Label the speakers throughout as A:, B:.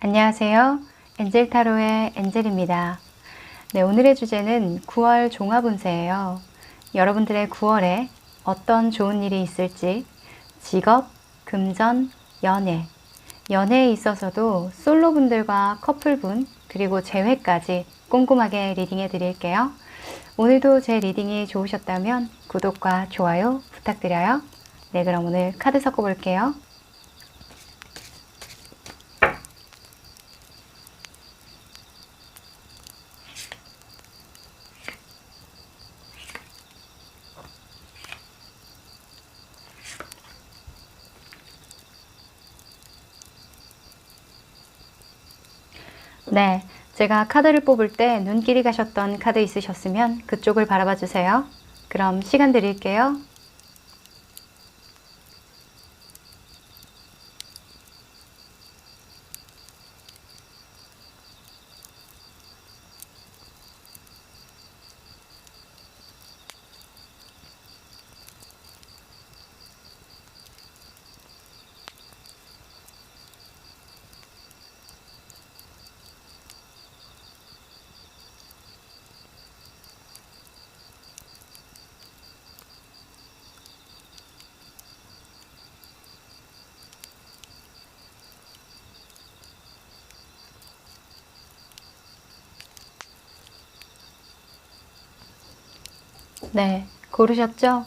A: 안녕하세요. 엔젤타로의 엔젤입니다. 네, 오늘의 주제는 9월 종합운세예요. 여러분들의 9월에 어떤 좋은 일이 있을지 직업, 금전, 연애, 연애에 있어서도 솔로분들과 커플분 그리고 재회까지 꼼꼼하게 리딩해 드릴게요. 오늘도 제 리딩이 좋으셨다면 구독과 좋아요 부탁드려요. 네, 그럼 오늘 카드 섞어 볼게요. 네, 제가 카드를 뽑을 때 눈길이 가셨던 카드 있으셨으면 그쪽을 바라봐 주세요. 그럼 시간 드릴게요. 네, 고르셨죠?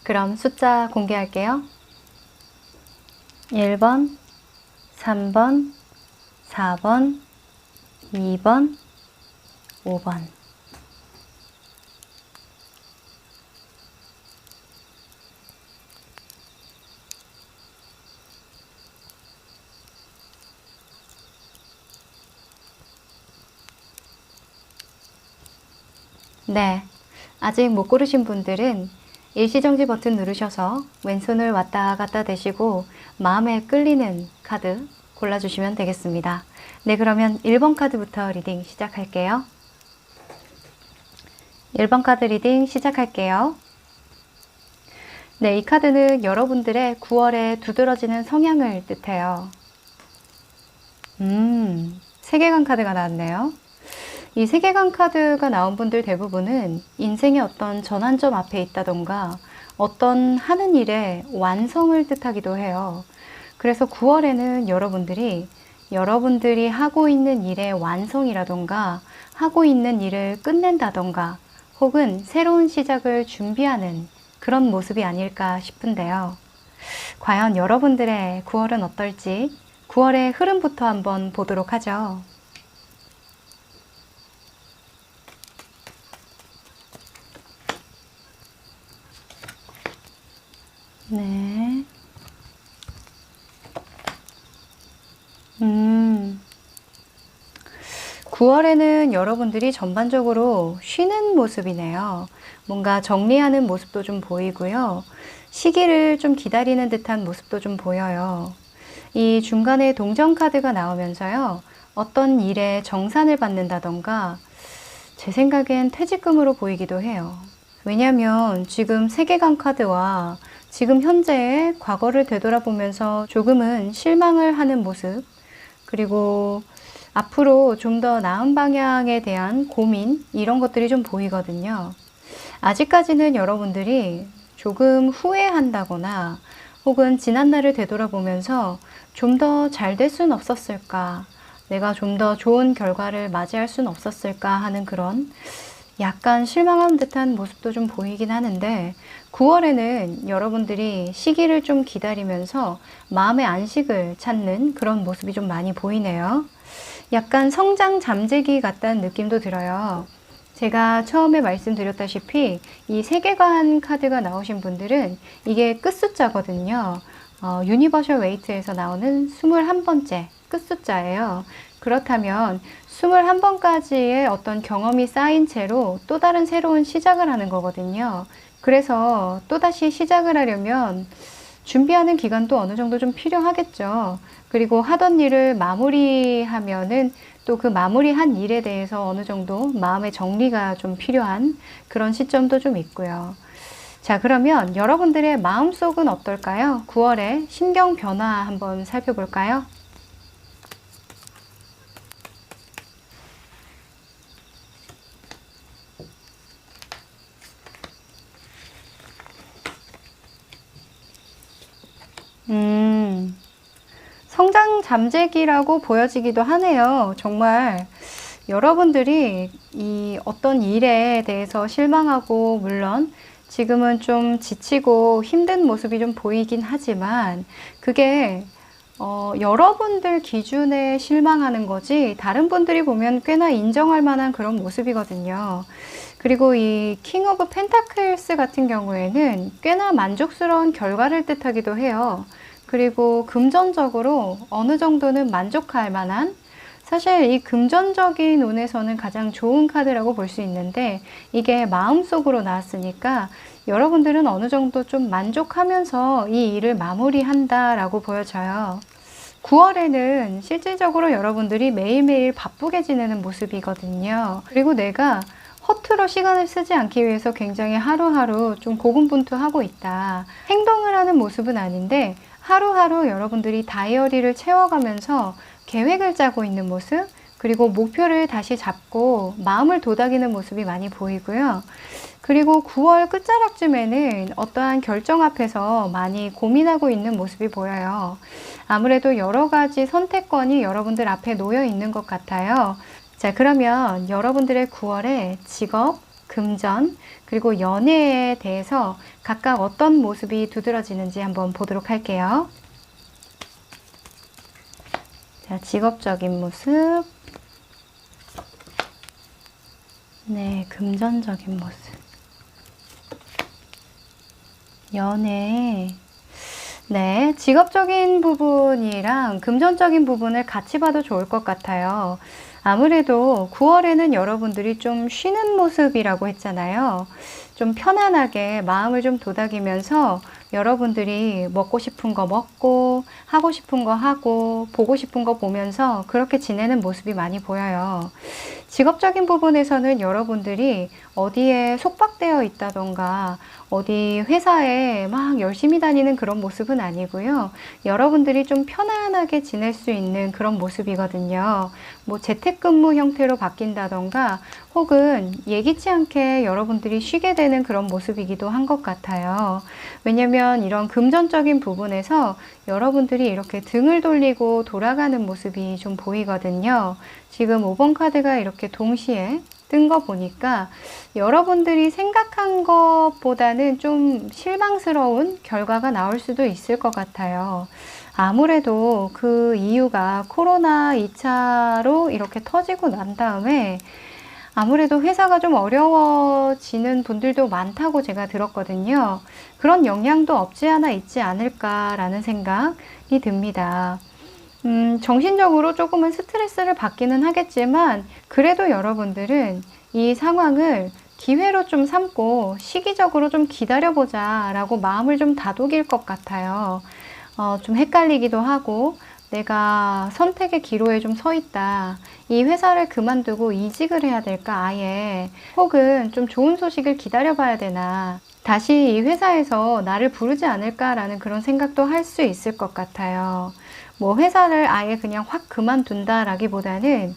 A: 그럼 숫자 공개할게요. 1번, 3번, 4번, 2번, 5번. 네, 아직 못 고르신 분들은 일시정지 버튼 누르셔서 왼손을 왔다 갔다 대시고 마음에 끌리는 카드 골라주시면 되겠습니다. 네, 그러면 1번 카드부터 리딩 시작할게요. 1번 카드 리딩 시작할게요. 네, 이 카드는 여러분들의 9월에 두드러지는 성향을 뜻해요. 세계관 카드가 나왔네요. 이 세계관 카드가 나온 분들 대부분은 인생의 어떤 전환점 앞에 있다던가 어떤 하는 일의 완성을 뜻하기도 해요. 그래서 9월에는 여러분들이 하고 있는 일의 완성이라던가 하고 있는 일을 끝낸다던가 혹은 새로운 시작을 준비하는 그런 모습이 아닐까 싶은데요. 과연 여러분들의 9월은 어떨지 9월의 흐름부터 한번 보도록 하죠. 네. 9월에는 여러분들이 전반적으로 쉬는 모습이네요. 뭔가 정리하는 모습도 좀 보이고요. 시기를 좀 기다리는 듯한 모습도 좀 보여요. 이 중간에 동전 카드가 나오면서요. 어떤 일에 정산을 받는다던가 제 생각엔 퇴직금으로 보이기도 해요. 왜냐하면 지금 세계관 카드와 지금 현재의 과거를 되돌아보면서 조금은 실망을 하는 모습, 그리고 앞으로 좀 더 나은 방향에 대한 고민, 이런 것들이 좀 보이거든요. 아직까지는 여러분들이 조금 후회한다거나 혹은 지난날을 되돌아보면서 좀 더 잘 될 순 없었을까, 내가 좀 더 좋은 결과를 맞이할 순 없었을까 하는 그런 약간 실망한 듯한 모습도 좀 보이긴 하는데 9월에는 여러분들이 시기를 좀 기다리면서 마음의 안식을 찾는 그런 모습이 좀 많이 보이네요. 약간 성장 잠재기 같다는 느낌도 들어요. 제가 처음에 말씀드렸다시피 이 세계관 카드가 나오신 분들은 이게 끝숫자거든요. 유니버셜 웨이트에서 나오는 21번째 끝숫자예요. 그렇다면 21번까지의 어떤 경험이 쌓인 채로 또 다른 새로운 시작을 하는 거거든요. 그래서 또다시 시작을 하려면 준비하는 기간도 어느 정도 좀 필요하겠죠. 그리고 하던 일을 마무리하면은 또 그 마무리한 일에 대해서 어느 정도 마음의 정리가 좀 필요한 그런 시점도 좀 있고요. 자, 그러면 여러분들의 마음속은 어떨까요? 9월의 심경 변화 한번 살펴볼까요? 성장잠재기라고 보여지기도 하네요. 정말 여러분들이 이 어떤 일에 대해서 실망하고, 물론 지금은 좀 지치고 힘든 모습이 좀 보이긴 하지만 그게 여러분들 기준에 실망하는 거지 다른 분들이 보면 꽤나 인정할 만한 그런 모습이거든요. 그리고 이 킹 오브 펜타클스 같은 경우에는 꽤나 만족스러운 결과를 뜻하기도 해요. 그리고 금전적으로 어느 정도는 만족할 만한, 사실 이 금전적인 운에서는 가장 좋은 카드라고 볼 수 있는데 이게 마음속으로 나왔으니까 여러분들은 어느 정도 좀 만족하면서 이 일을 마무리한다라고 보여져요. 9월에는 실질적으로 여러분들이 매일매일 바쁘게 지내는 모습이거든요. 그리고 내가 허투루 시간을 쓰지 않기 위해서 굉장히 하루하루 좀 고군분투하고 있다. 행동을 하는 모습은 아닌데 하루하루 여러분들이 다이어리를 채워가면서 계획을 짜고 있는 모습, 그리고 목표를 다시 잡고 마음을 도닥이는 모습이 많이 보이고요. 그리고 9월 끝자락쯤에는 어떠한 결정 앞에서 많이 고민하고 있는 모습이 보여요. 아무래도 여러 가지 선택권이 여러분들 앞에 놓여 있는 것 같아요. 자, 그러면 여러분들의 9월에 직업, 금전, 그리고 연애에 대해서 각각 어떤 모습이 두드러지는지 한번 보도록 할게요. 자, 직업적인 모습. 네, 금전적인 모습. 연애. 네, 직업적인 부분이랑 금전적인 부분을 같이 봐도 좋을 것 같아요. 아무래도 9월에는 여러분들이 좀 쉬는 모습이라고 했잖아요. 좀 편안하게 마음을 좀 도닥이면서 여러분들이 먹고 싶은 거 먹고, 하고 싶은 거 하고, 보고 싶은 거 보면서 그렇게 지내는 모습이 많이 보여요. 직업적인 부분에서는 여러분들이 어디에 속박되어 있다던가 어디 회사에 막 열심히 다니는 그런 모습은 아니고요. 여러분들이 좀 편안하게 지낼 수 있는 그런 모습이거든요. 뭐 재택근무 형태로 바뀐다던가 혹은 예기치 않게 여러분들이 쉬게 되는 그런 모습이기도 한 것 같아요. 왜냐면 이런 금전적인 부분에서 여러분들이 이렇게 등을 돌리고 돌아가는 모습이 좀 보이거든요. 지금 5번 카드가 이렇게 동시에 뜬 거 보니까 여러분들이 생각한 것보다는 좀 실망스러운 결과가 나올 수도 있을 것 같아요. 아무래도 그 이유가 코로나 2차로 이렇게 터지고 난 다음에 아무래도 회사가 좀 어려워지는 분들도 많다고 제가 들었거든요. 그런 영향도 없지 않아 있지 않을까라는 생각이 듭니다. 정신적으로 조금은 스트레스를 받기는 하겠지만 그래도 여러분들은 이 상황을 기회로 좀 삼고 시기적으로 좀 기다려보자 라고 마음을 좀 다독일 것 같아요. 좀 헷갈리기도 하고 내가 선택의 기로에 좀 서 있다. 이 회사를 그만두고 이직을 해야 될까 아예, 혹은 좀 좋은 소식을 기다려봐야 되나, 다시 이 회사에서 나를 부르지 않을까라는 그런 생각도 할 수 있을 것 같아요. 뭐 회사를 아예 그냥 확 그만둔다라기보다는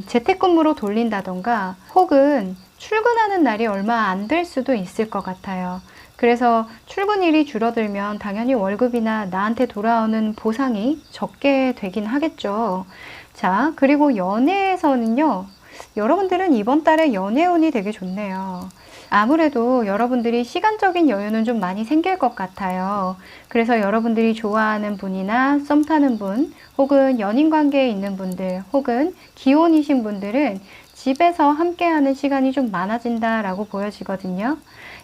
A: 재택근무로 돌린다던가 혹은 출근하는 날이 얼마 안 될 수도 있을 것 같아요. 그래서 출근일이 줄어들면 당연히 월급이나 나한테 돌아오는 보상이 적게 되긴 하겠죠. 자, 그리고 연애에서는요, 여러분들은 이번 달에 연애운이 되게 좋네요. 아무래도 여러분들이 시간적인 여유는 좀 많이 생길 것 같아요. 그래서 여러분들이 좋아하는 분이나 썸 타는 분, 혹은 연인 관계에 있는 분들, 혹은 기혼이신 분들은 집에서 함께하는 시간이 좀 많아진다라고 보여지거든요.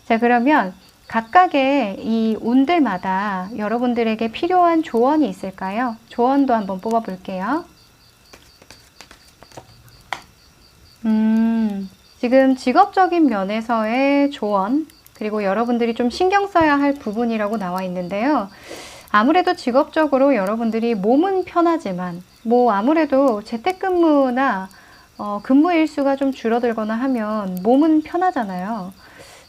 A: 자, 그러면 각각의 이 운들마다 여러분들에게 필요한 조언이 있을까요? 조언도 한번 뽑아볼게요. 지금 직업적인 면에서의 조언, 그리고 여러분들이 좀 신경 써야 할 부분이라고 나와 있는데요. 아무래도 직업적으로 여러분들이 몸은 편하지만, 뭐 아무래도 재택근무나 근무 일수가 좀 줄어들거나 하면 몸은 편하잖아요.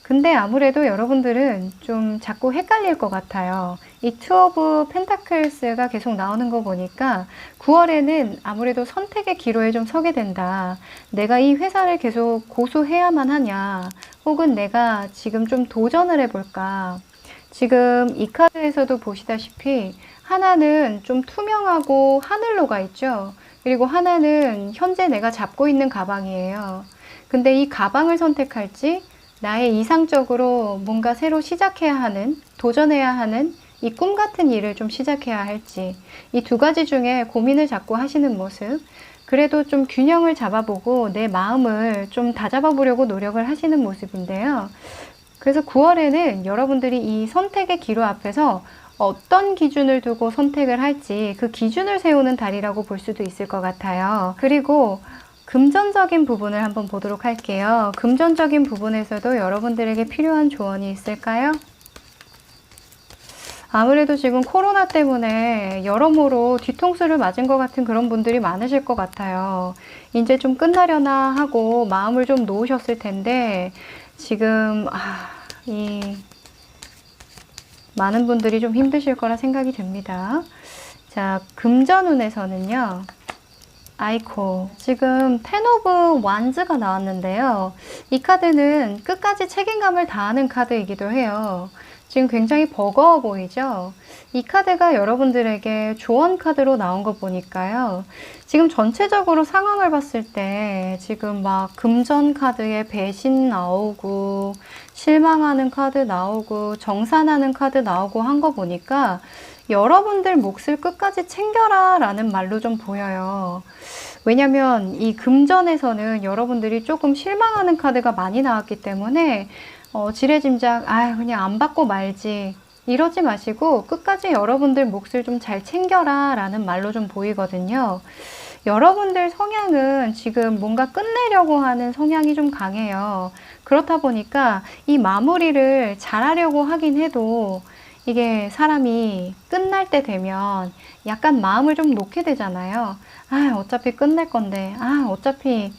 A: 근데 아무래도 여러분들은 좀 자꾸 헷갈릴 것 같아요. 이 투 오브 펜타클스가 계속 나오는 거 보니까 9월에는 아무래도 선택의 기로에 좀 서게 된다. 내가 이 회사를 계속 고수해야만 하냐, 혹은 내가 지금 좀 도전을 해볼까. 지금 이 카드에서도 보시다시피 하나는 좀 투명하고 하늘로 가 있죠. 그리고 하나는 현재 내가 잡고 있는 가방이에요. 근데 이 가방을 선택할지 나의 이상적으로 뭔가 새로 시작해야 하는, 도전해야 하는 이 꿈 같은 일을 좀 시작해야 할지, 이 두 가지 중에 고민을 자꾸 하시는 모습, 그래도 좀 균형을 잡아보고 내 마음을 좀 다잡아 보려고 노력을 하시는 모습인데요. 그래서 9월에는 여러분들이 이 선택의 기로 앞에서 어떤 기준을 두고 선택을 할지 그 기준을 세우는 달이라고 볼 수도 있을 것 같아요. 그리고 금전적인 부분을 한번 보도록 할게요. 금전적인 부분에서도 여러분들에게 필요한 조언이 있을까요? 아무래도 지금 코로나 때문에 여러모로 뒤통수를 맞은 것 같은 그런 분들이 많으실 것 같아요. 이제 좀 끝나려나 하고 마음을 좀 놓으셨을 텐데 지금 많은 분들이 좀 힘드실 거라 생각이 듭니다. 자, 금전운에서는요. 아이코, 지금 텐 오브 완즈가 나왔는데요. 이 카드는 끝까지 책임감을 다하는 카드이기도 해요. 지금 굉장히 버거워 보이죠? 이 카드가 여러분들에게 조언 카드로 나온 거 보니까요. 지금 전체적으로 상황을 봤을 때 지금 막 금전 카드에 배신 나오고 실망하는 카드 나오고 정산하는 카드 나오고 한 거 보니까 여러분들 몫을 끝까지 챙겨라 라는 말로 좀 보여요. 왜냐면 이 금전에서는 여러분들이 조금 실망하는 카드가 많이 나왔기 때문에 지레짐작 그냥 안 받고 말지 이러지 마시고 끝까지 여러분들 몫을 좀 잘 챙겨라 라는 말로 좀 보이거든요. 여러분들 성향은 지금 뭔가 끝내려고 하는 성향이 좀 강해요. 그렇다 보니까 이 마무리를 잘하려고 하긴 해도 이게 사람이 끝날 때 되면 약간 마음을 좀 놓게 되잖아요. 어차피 끝낼 건데, 어차피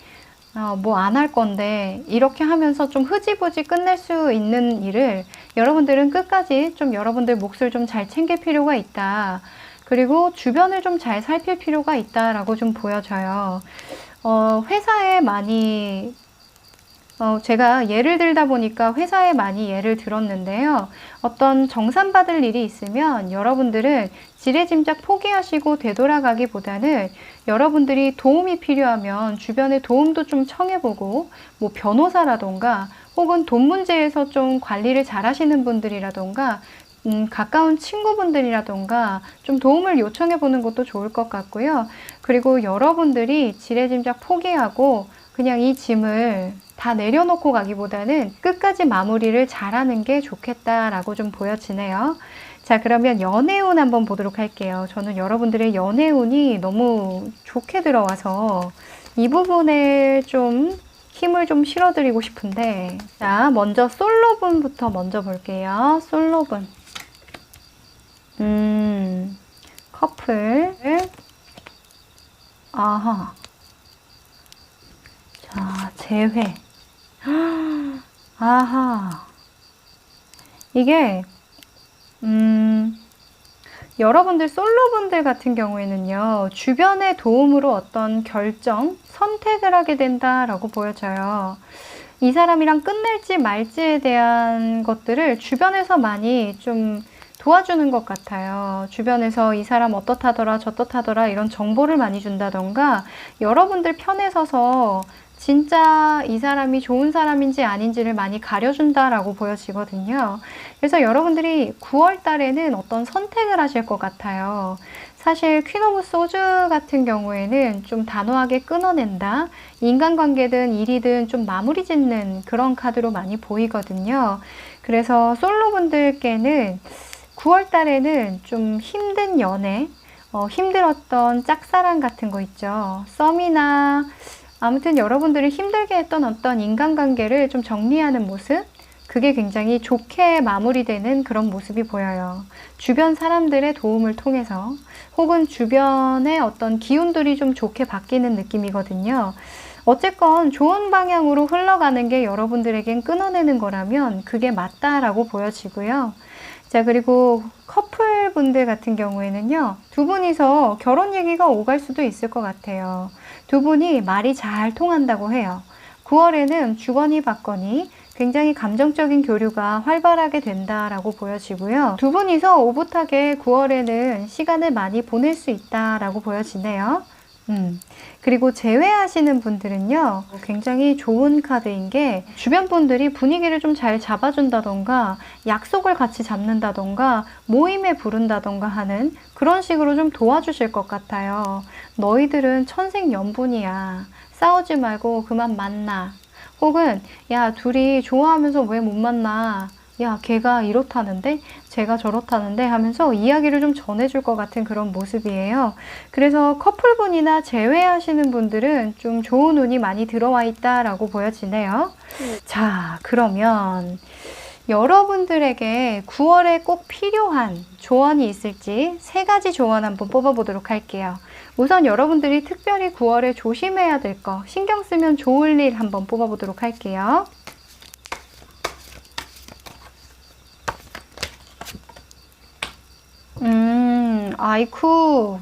A: 뭐 안 할 건데, 이렇게 하면서 좀 흐지부지 끝낼 수 있는 일을 여러분들은 끝까지 좀 여러분들 몫을 좀 잘 챙길 필요가 있다. 그리고 주변을 좀 잘 살필 필요가 있다라고 좀 보여져요. 회사에 많이 제가 예를 들다 보니까 회사에 많이 예를 들었는데요. 어떤 정산받을 일이 있으면 여러분들은 지레짐작 포기하시고 되돌아가기보다는 여러분들이 도움이 필요하면 주변에 도움도 좀 청해보고 뭐 변호사라던가 혹은 돈 문제에서 좀 관리를 잘 하시는 분들이라던가 가까운 친구분들이라던가 좀 도움을 요청해 보는 것도 좋을 것 같고요. 그리고 여러분들이 지레짐작 포기하고 그냥 이 짐을 다 내려놓고 가기보다는 끝까지 마무리를 잘하는 게 좋겠다라고 좀 보여지네요. 자, 그러면 연애운 한번 보도록 할게요. 저는 여러분들의 연애운이 너무 좋게 들어와서 이 부분에 좀 힘을 좀 실어드리고 싶은데, 자, 먼저 솔로분부터 먼저 볼게요. 솔로분. 커플. 아하. 자, 재회. 아하. 이게, 여러분들 솔로분들 같은 경우에는요, 주변의 도움으로 어떤 결정, 선택을 하게 된다라고 보여져요. 이 사람이랑 끝낼지 말지에 대한 것들을 주변에서 많이 좀 도와주는 것 같아요. 주변에서 이 사람 어떻다더라 저떻다더라 이런 정보를 많이 준다던가 여러분들 편에 서서 진짜 이 사람이 좋은 사람인지 아닌지를 많이 가려준다라고 보여지거든요. 그래서 여러분들이 9월 달에는 어떤 선택을 하실 것 같아요. 사실 퀸 오브 소주 같은 경우에는 좀 단호하게 끊어낸다. 인간관계든 일이든 좀 마무리 짓는 그런 카드로 많이 보이거든요. 그래서 솔로분들께는 9월 달에는 좀 힘든 연애, 힘들었던 짝사랑 같은 거 있죠. 썸이나 아무튼 여러분들이 힘들게 했던 어떤 인간관계를 좀 정리하는 모습, 그게 굉장히 좋게 마무리되는 그런 모습이 보여요. 주변 사람들의 도움을 통해서 혹은 주변의 어떤 기운들이 좀 좋게 바뀌는 느낌이거든요. 어쨌건 좋은 방향으로 흘러가는 게 여러분들에겐 끊어내는 거라면 그게 맞다라고 보여지고요. 자, 그리고 커플분들 같은 경우에는요, 두 분이서 결혼 얘기가 오갈 수도 있을 것 같아요. 두 분이 말이 잘 통한다고 해요. 9월에는 주거니 받거니 굉장히 감정적인 교류가 활발하게 된다라고 보여지고요. 두 분이서 오붓하게 9월에는 시간을 많이 보낼 수 있다라고 보여지네요. 그리고 제외하시는 분들은요, 굉장히 좋은 카드인 게 주변 분들이 분위기를 좀 잘 잡아준다던가 약속을 같이 잡는다던가 모임에 부른다던가 하는 그런 식으로 좀 도와주실 것 같아요. 너희들은 천생연분이야. 싸우지 말고 그만 만나. 혹은 야, 둘이 좋아하면서 왜 못 만나? 야, 걔가 이렇다는데? 쟤가 저렇다는데? 하면서 이야기를 좀 전해줄 것 같은 그런 모습이에요. 그래서 커플분이나 재회하시는 분들은 좀 좋은 운이 많이 들어와 있다라고 보여지네요. 자, 그러면 여러분들에게 9월에 꼭 필요한 조언이 있을지 3가지 조언 한번 뽑아보도록 할게요. 우선 여러분들이 특별히 9월에 조심해야 될 거, 신경 쓰면 좋을 일 한번 뽑아보도록 할게요. 아이쿠.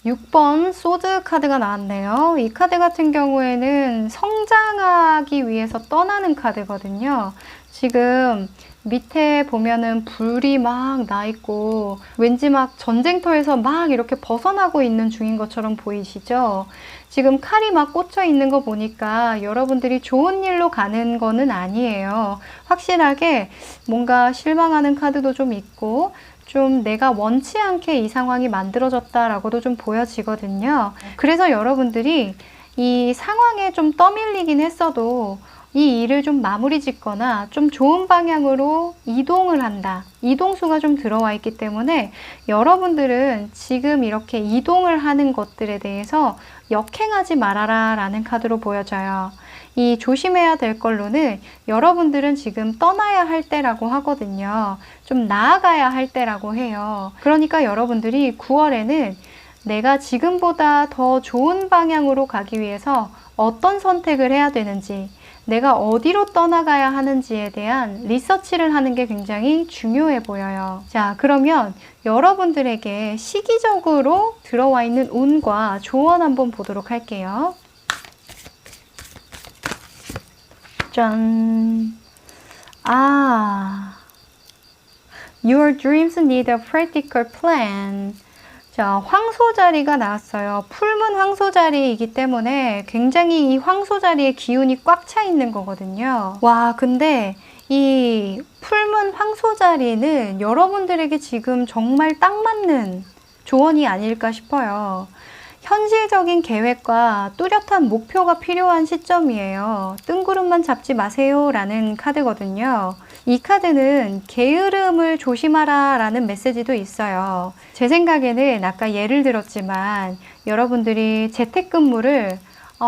A: 6번 소드 카드가 나왔네요. 이 카드 같은 경우에는 성장하기 위해서 떠나는 카드거든요. 지금 밑에 보면은 불이 막 나 있고 왠지 막 전쟁터에서 막 이렇게 벗어나고 있는 중인 것처럼 보이시죠? 지금 칼이 막 꽂혀 있는 거 보니까 여러분들이 좋은 일로 가는 거는 아니에요. 확실하게 뭔가 실망하는 카드도 좀 있고 좀 내가 원치 않게 이 상황이 만들어졌다라고도 좀 보여지거든요. 그래서 여러분들이 이 상황에 좀 떠밀리긴 했어도 이 일을 좀 마무리 짓거나 좀 좋은 방향으로 이동을 한다. 이동수가 좀 들어와 있기 때문에 여러분들은 지금 이렇게 이동을 하는 것들에 대해서 역행하지 말아라 라는 카드로 보여져요. 이 조심해야 될 걸로는 여러분들은 지금 떠나야 할 때라고 하거든요. 좀 나아가야 할 때라고 해요. 그러니까 여러분들이 9월에는 내가 지금보다 더 좋은 방향으로 가기 위해서 어떤 선택을 해야 되는지, 내가 어디로 떠나가야 하는지에 대한 리서치를 하는 게 굉장히 중요해 보여요. 자, 그러면 여러분들에게 시기적으로 들어와 있는 운과 조언 한번 보도록 할게요. 짠! Your dreams need a practical plan. 자, 황소자리가 나왔어요. 풀문 황소자리이기 때문에 굉장히 이 황소자리의 기운이 꽉 차 있는 거거든요. 와, 근데 이 풀문 황소자리는 여러분들에게 지금 정말 딱 맞는 조언이 아닐까 싶어요. 현실적인 계획과 뚜렷한 목표가 필요한 시점이에요. 뜬구름만 잡지 마세요 라는 카드거든요. 이 카드는 게으름을 조심하라 라는 메시지도 있어요. 제 생각에는 아까 예를 들었지만 여러분들이 재택근무를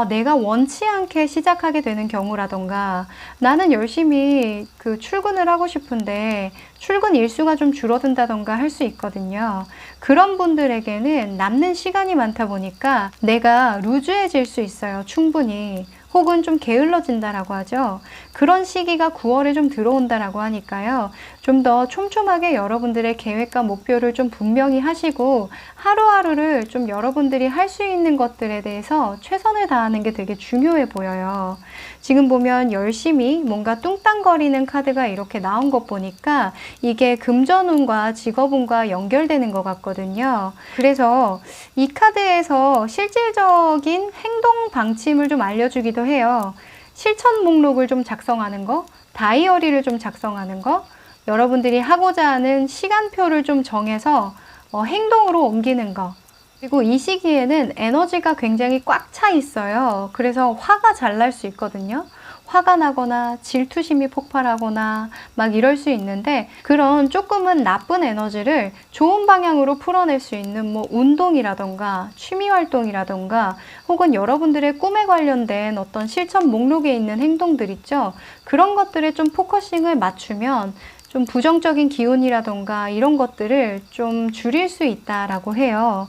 A: 내가 원치 않게 시작하게 되는 경우라던가 나는 열심히 출근을 하고 싶은데 출근 일수가 좀 줄어든다던가 할 수 있거든요. 그런 분들에게는 남는 시간이 많다 보니까 내가 루즈해질 수 있어요. 충분히. 혹은 좀 게을러진다라고 하죠. 그런 시기가 9월에 좀 들어온다라고 하니까요. 좀 더 촘촘하게 여러분들의 계획과 목표를 좀 분명히 하시고 하루하루를 좀 여러분들이 할 수 있는 것들에 대해서 최선을 다하는 게 되게 중요해 보여요. 지금 보면 열심히 뭔가 뚱땅거리는 카드가 이렇게 나온 것 보니까 이게 금전운과 직업운과 연결되는 것 같거든요. 그래서 이 카드에서 실질적인 행동 방침을 좀 알려주기도 해요. 실천 목록을 좀 작성하는 거, 다이어리를 좀 작성하는 거, 여러분들이 하고자 하는 시간표를 좀 정해서 행동으로 옮기는 거. 그리고 이 시기에는 에너지가 굉장히 꽉 차 있어요. 그래서 화가 잘 날 수 있거든요. 화가 나거나 질투심이 폭발하거나 막 이럴 수 있는데 그런 조금은 나쁜 에너지를 좋은 방향으로 풀어낼 수 있는 뭐 운동이라던가 취미활동이라던가 혹은 여러분들의 꿈에 관련된 어떤 실천 목록에 있는 행동들 있죠. 그런 것들에 좀 포커싱을 맞추면 좀 부정적인 기운이라던가 이런 것들을 좀 줄일 수 있다라고 해요.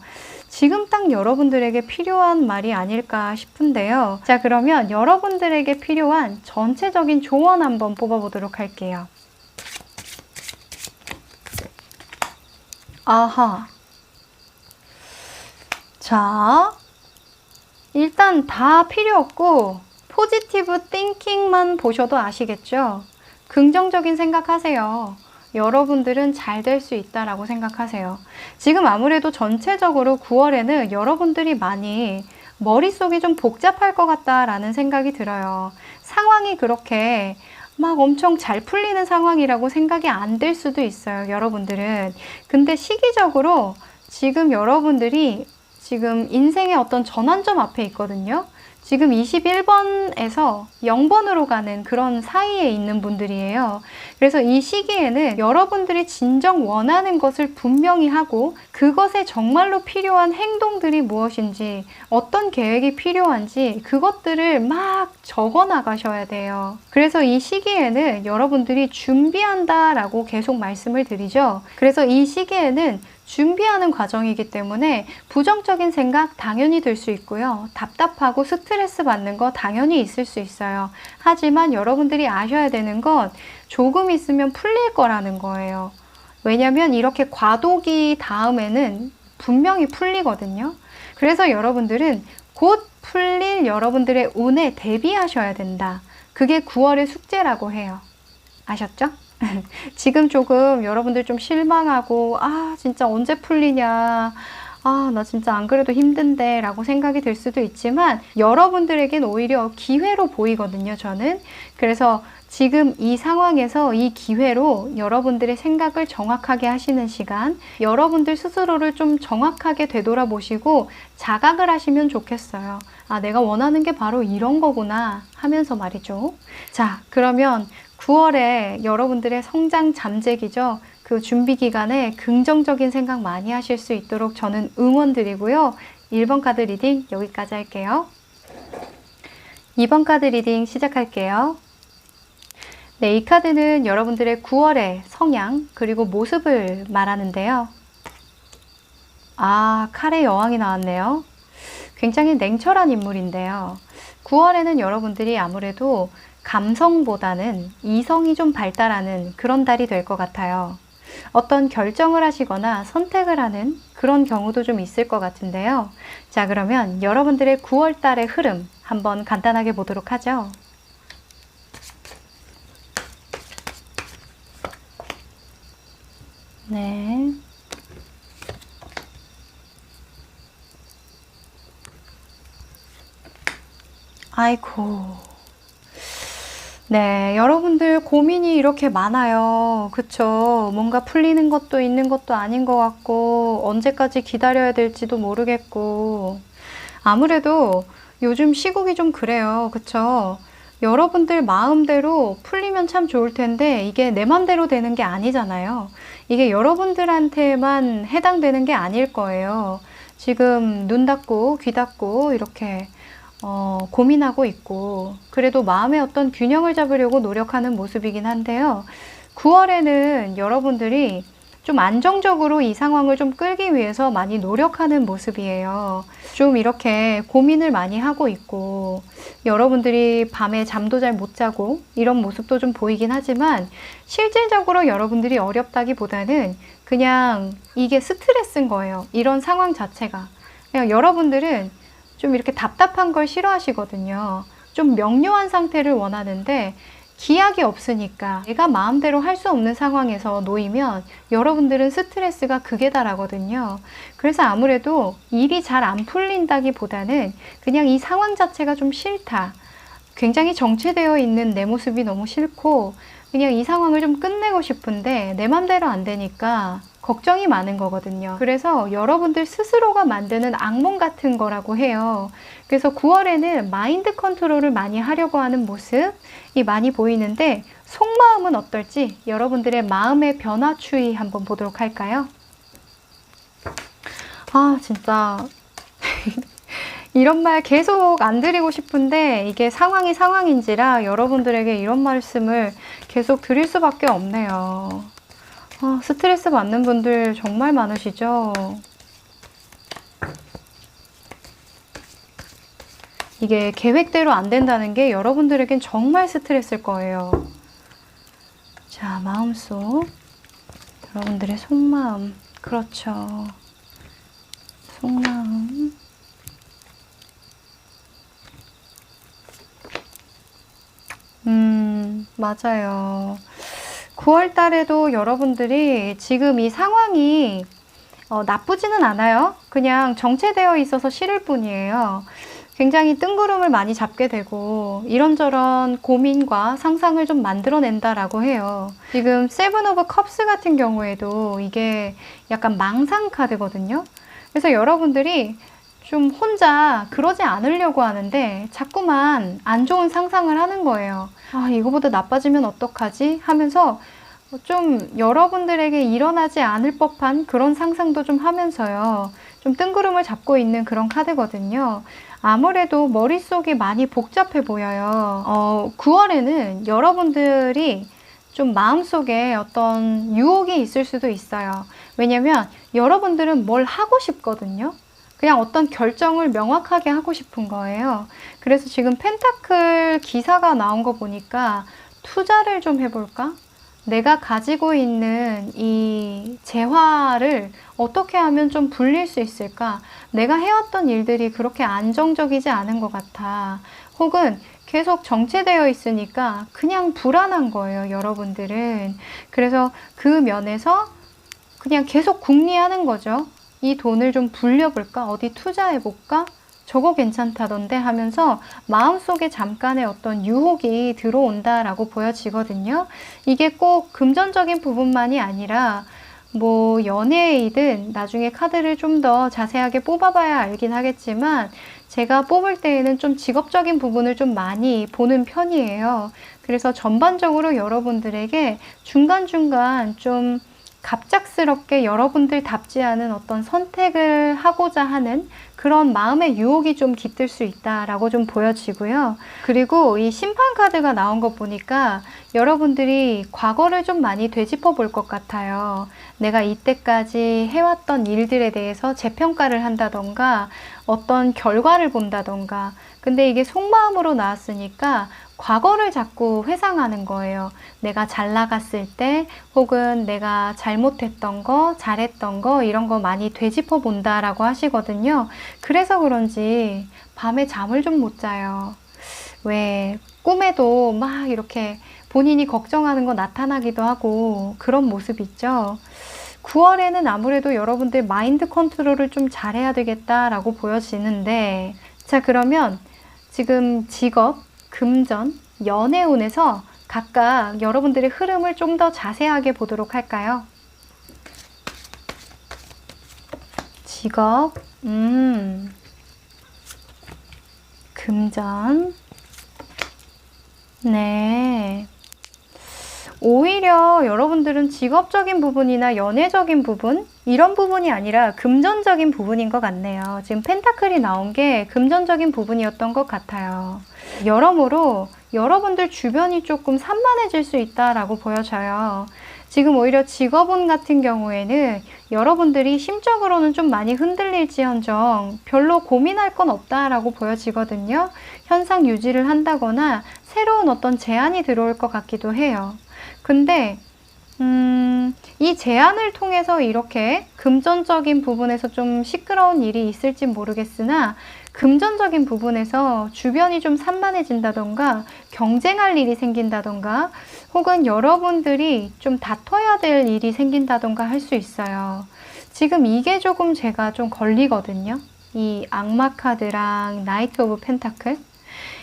A: 지금 딱 여러분들에게 필요한 말이 아닐까 싶은데요. 자, 그러면 여러분들에게 필요한 전체적인 조언 한번 뽑아보도록 할게요. 아하. 자, 일단 다 필요 없고 포지티브 띵킹만 보셔도 아시겠죠? 긍정적인 생각하세요. 여러분들은 잘 될 수 있다라고 생각하세요. 지금 아무래도 전체적으로 9월에는 여러분들이 많이 머릿속이 좀 복잡할 것 같다라는 생각이 들어요. 상황이 그렇게 막 엄청 잘 풀리는 상황이라고 생각이 안 될 수도 있어요, 여러분들은. 근데 시기적으로 지금 여러분들이 지금 인생의 어떤 전환점 앞에 있거든요. 지금 21번에서 0번으로 가는 그런 사이에 있는 분들이에요. 그래서 이 시기에는 여러분들이 진정 원하는 것을 분명히 하고 그것에 정말로 필요한 행동들이 무엇인지 어떤 계획이 필요한지 그것들을 막 적어 나가셔야 돼요. 그래서 이 시기에는 여러분들이 준비한다라고 계속 말씀을 드리죠. 그래서 이 시기에는 준비하는 과정이기 때문에 부정적인 생각 당연히 들 수 있고요. 답답하고 스트레스 받는 거 당연히 있을 수 있어요. 하지만 여러분들이 아셔야 되는 건 조금 있으면 풀릴 거라는 거예요. 왜냐면 이렇게 과도기 다음에는 분명히 풀리거든요. 그래서 여러분들은 곧 풀릴 여러분들의 운에 대비하셔야 된다. 그게 9월의 숙제라고 해요. 아셨죠? 지금 조금 여러분들 좀 실망하고 진짜 언제 풀리냐, 나 진짜 안 그래도 힘든데 라고 생각이 들 수도 있지만 여러분들에겐 오히려 기회로 보이거든요, 저는. 그래서 지금 이 상황에서 이 기회로 여러분들의 생각을 정확하게 하시는 시간, 여러분들 스스로를 좀 정확하게 되돌아보시고 자각을 하시면 좋겠어요. 내가 원하는 게 바로 이런 거구나 하면서 말이죠. 자, 그러면 9월에 여러분들의 성장 잠재기죠. 그 준비 기간에 긍정적인 생각 많이 하실 수 있도록 저는 응원 드리고요. 1번 카드 리딩 여기까지 할게요. 2번 카드 리딩 시작할게요. 네, 이 카드는 여러분들의 9월의 성향 그리고 모습을 말하는데요. 칼의 여왕이 나왔네요. 굉장히 냉철한 인물인데요. 9월에는 여러분들이 아무래도 감성보다는 이성이 좀 발달하는 그런 달이 될 것 같아요. 어떤 결정을 하시거나 선택을 하는 그런 경우도 좀 있을 것 같은데요. 자, 그러면 여러분들의 9월 달의 흐름 한번 간단하게 보도록 하죠. 네. 아이고. 네, 여러분들 고민이 이렇게 많아요. 그쵸? 뭔가 풀리는 것도 있는 것도 아닌 것 같고, 언제까지 기다려야 될지도 모르겠고. 아무래도 요즘 시국이 좀 그래요. 그쵸? 여러분들 마음대로 풀리면 참 좋을 텐데, 이게 내 맘대로 되는 게 아니잖아요. 이게 여러분들한테만 해당되는 게 아닐 거예요. 지금 눈 닫고, 귀 닫고, 이렇게 고민하고 있고 그래도 마음의 어떤 균형을 잡으려고 노력하는 모습이긴 한데요. 9월에는 여러분들이 좀 안정적으로 이 상황을 좀 끌기 위해서 많이 노력하는 모습이에요. 좀 이렇게 고민을 많이 하고 있고 여러분들이 밤에 잠도 잘 못 자고 이런 모습도 좀 보이긴 하지만 실질적으로 여러분들이 어렵다기보다는 그냥 이게 스트레스인 거예요. 이런 상황 자체가. 그냥 여러분들은 좀 이렇게 답답한 걸 싫어하시거든요. 좀 명료한 상태를 원하는데 기약이 없으니까 내가 마음대로 할 수 없는 상황에서 놓이면 여러분들은 스트레스가 극에 달하거든요. 그래서 아무래도 일이 잘 안 풀린다기보다는 그냥 이 상황 자체가 좀 싫다. 굉장히 정체되어 있는 내 모습이 너무 싫고 그냥 이 상황을 좀 끝내고 싶은데 내 맘대로 안 되니까 걱정이 많은 거거든요. 그래서 여러분들 스스로가 만드는 악몽 같은 거라고 해요. 그래서 9월에는 마인드 컨트롤을 많이 하려고 하는 모습이 많이 보이는데 속마음은 어떨지 여러분들의 마음의 변화 추이 한번 보도록 할까요? 진짜 이런 말 계속 안 드리고 싶은데 이게 상황이 상황인지라 여러분들에게 이런 말씀을 계속 드릴 수밖에 없네요. 스트레스 받는 분들 정말 많으시죠? 이게 계획대로 안 된다는 게 여러분들에겐 정말 스트레스일 거예요. 자, 마음속. 여러분들의 속마음. 그렇죠. 속마음. 맞아요. 9월 달에도 여러분들이 지금 이 상황이 나쁘지는 않아요. 그냥 정체되어 있어서 싫을 뿐이에요. 굉장히 뜬구름을 많이 잡게 되고 이런저런 고민과 상상을 좀 만들어낸다라고 해요. 지금 세븐 오브 컵스 같은 경우에도 이게 약간 망상 카드거든요. 그래서 여러분들이 좀 혼자 그러지 않으려고 하는데 자꾸만 안 좋은 상상을 하는 거예요. 아, 이거보다 나빠지면 어떡하지? 하면서 좀 여러분들에게 일어나지 않을 법한 그런 상상도 좀 하면서요. 좀 뜬구름을 잡고 있는 그런 카드거든요. 아무래도 머릿속이 많이 복잡해 보여요. 9월에는 여러분들이 좀 마음속에 어떤 유혹이 있을 수도 있어요. 왜냐면 여러분들은 뭘 하고 싶거든요. 그냥 어떤 결정을 명확하게 하고 싶은 거예요. 그래서 지금 펜타클 기사가 나온 거 보니까 투자를 좀 해볼까? 내가 가지고 있는 이 재화를 어떻게 하면 좀 불릴 수 있을까? 내가 해왔던 일들이 그렇게 안정적이지 않은 것 같아. 혹은 계속 정체되어 있으니까 그냥 불안한 거예요, 여러분들은. 그래서 그 면에서 그냥 계속 궁리하는 거죠. 이 돈을 좀 불려볼까? 어디 투자해볼까? 저거 괜찮다던데 하면서 마음속에 잠깐의 어떤 유혹이 들어온다라고 보여지거든요. 이게 꼭 금전적인 부분만이 아니라 뭐 연애이든 나중에 카드를 좀 더 자세하게 뽑아봐야 알긴 하겠지만 제가 뽑을 때에는 좀 직업적인 부분을 좀 많이 보는 편이에요. 그래서 전반적으로 여러분들에게 중간중간 좀 갑작스럽게 여러분들답지 않은 어떤 선택을 하고자 하는 그런 마음의 유혹이 좀 깃들 수 있다라고 좀 보여지고요. 그리고 이 심판 카드가 나온 거 보니까 여러분들이 과거를 좀 많이 되짚어 볼 것 같아요. 내가 이때까지 해왔던 일들에 대해서 재평가를 한다던가 어떤 결과를 본다던가 근데 이게 속마음으로 나왔으니까 과거를 자꾸 회상하는 거예요. 내가 잘 나갔을 때 혹은 내가 잘못했던 거, 잘했던 거 이런 거 많이 되짚어 본다라고 하시거든요. 그래서 그런지 밤에 잠을 좀 못 자요. 왜 꿈에도 막 이렇게 본인이 걱정하는 거 나타나기도 하고 그런 모습 있죠. 9월에는 아무래도 여러분들 마인드 컨트롤을 좀 잘해야 되겠다라고 보여지는데 자 그러면 지금 직업, 금전, 연애운에서 각각 여러분들의 흐름을 좀 더 자세하게 보도록 할까요? 직업, 금전, 네. 오히려 여러분들은 직업적인 부분이나 연애적인 부분 이런 부분이 아니라 금전적인 부분인 것 같네요. 지금 펜타클이 나온 게 금전적인 부분이었던 것 같아요. 여러모로 여러분들 주변이 조금 산만해질 수 있다라고 보여져요. 지금 오히려 직업운 같은 경우에는 여러분들이 심적으로는 좀 많이 흔들릴지언정 별로 고민할 건 없다라고 보여지거든요. 현상 유지를 한다거나 새로운 어떤 제안이 들어올 것 같기도 해요. 근데 이 제안을 통해서 이렇게 금전적인 부분에서 좀 시끄러운 일이 있을지 모르겠으나 금전적인 부분에서 주변이 좀 산만해진다던가 경쟁할 일이 생긴다던가 혹은 여러분들이 좀 다퉈야 될 일이 생긴다던가 할 수 있어요. 지금 이게 조금 제가 좀 걸리거든요. 이 악마 카드랑 나이트 오브 펜타클.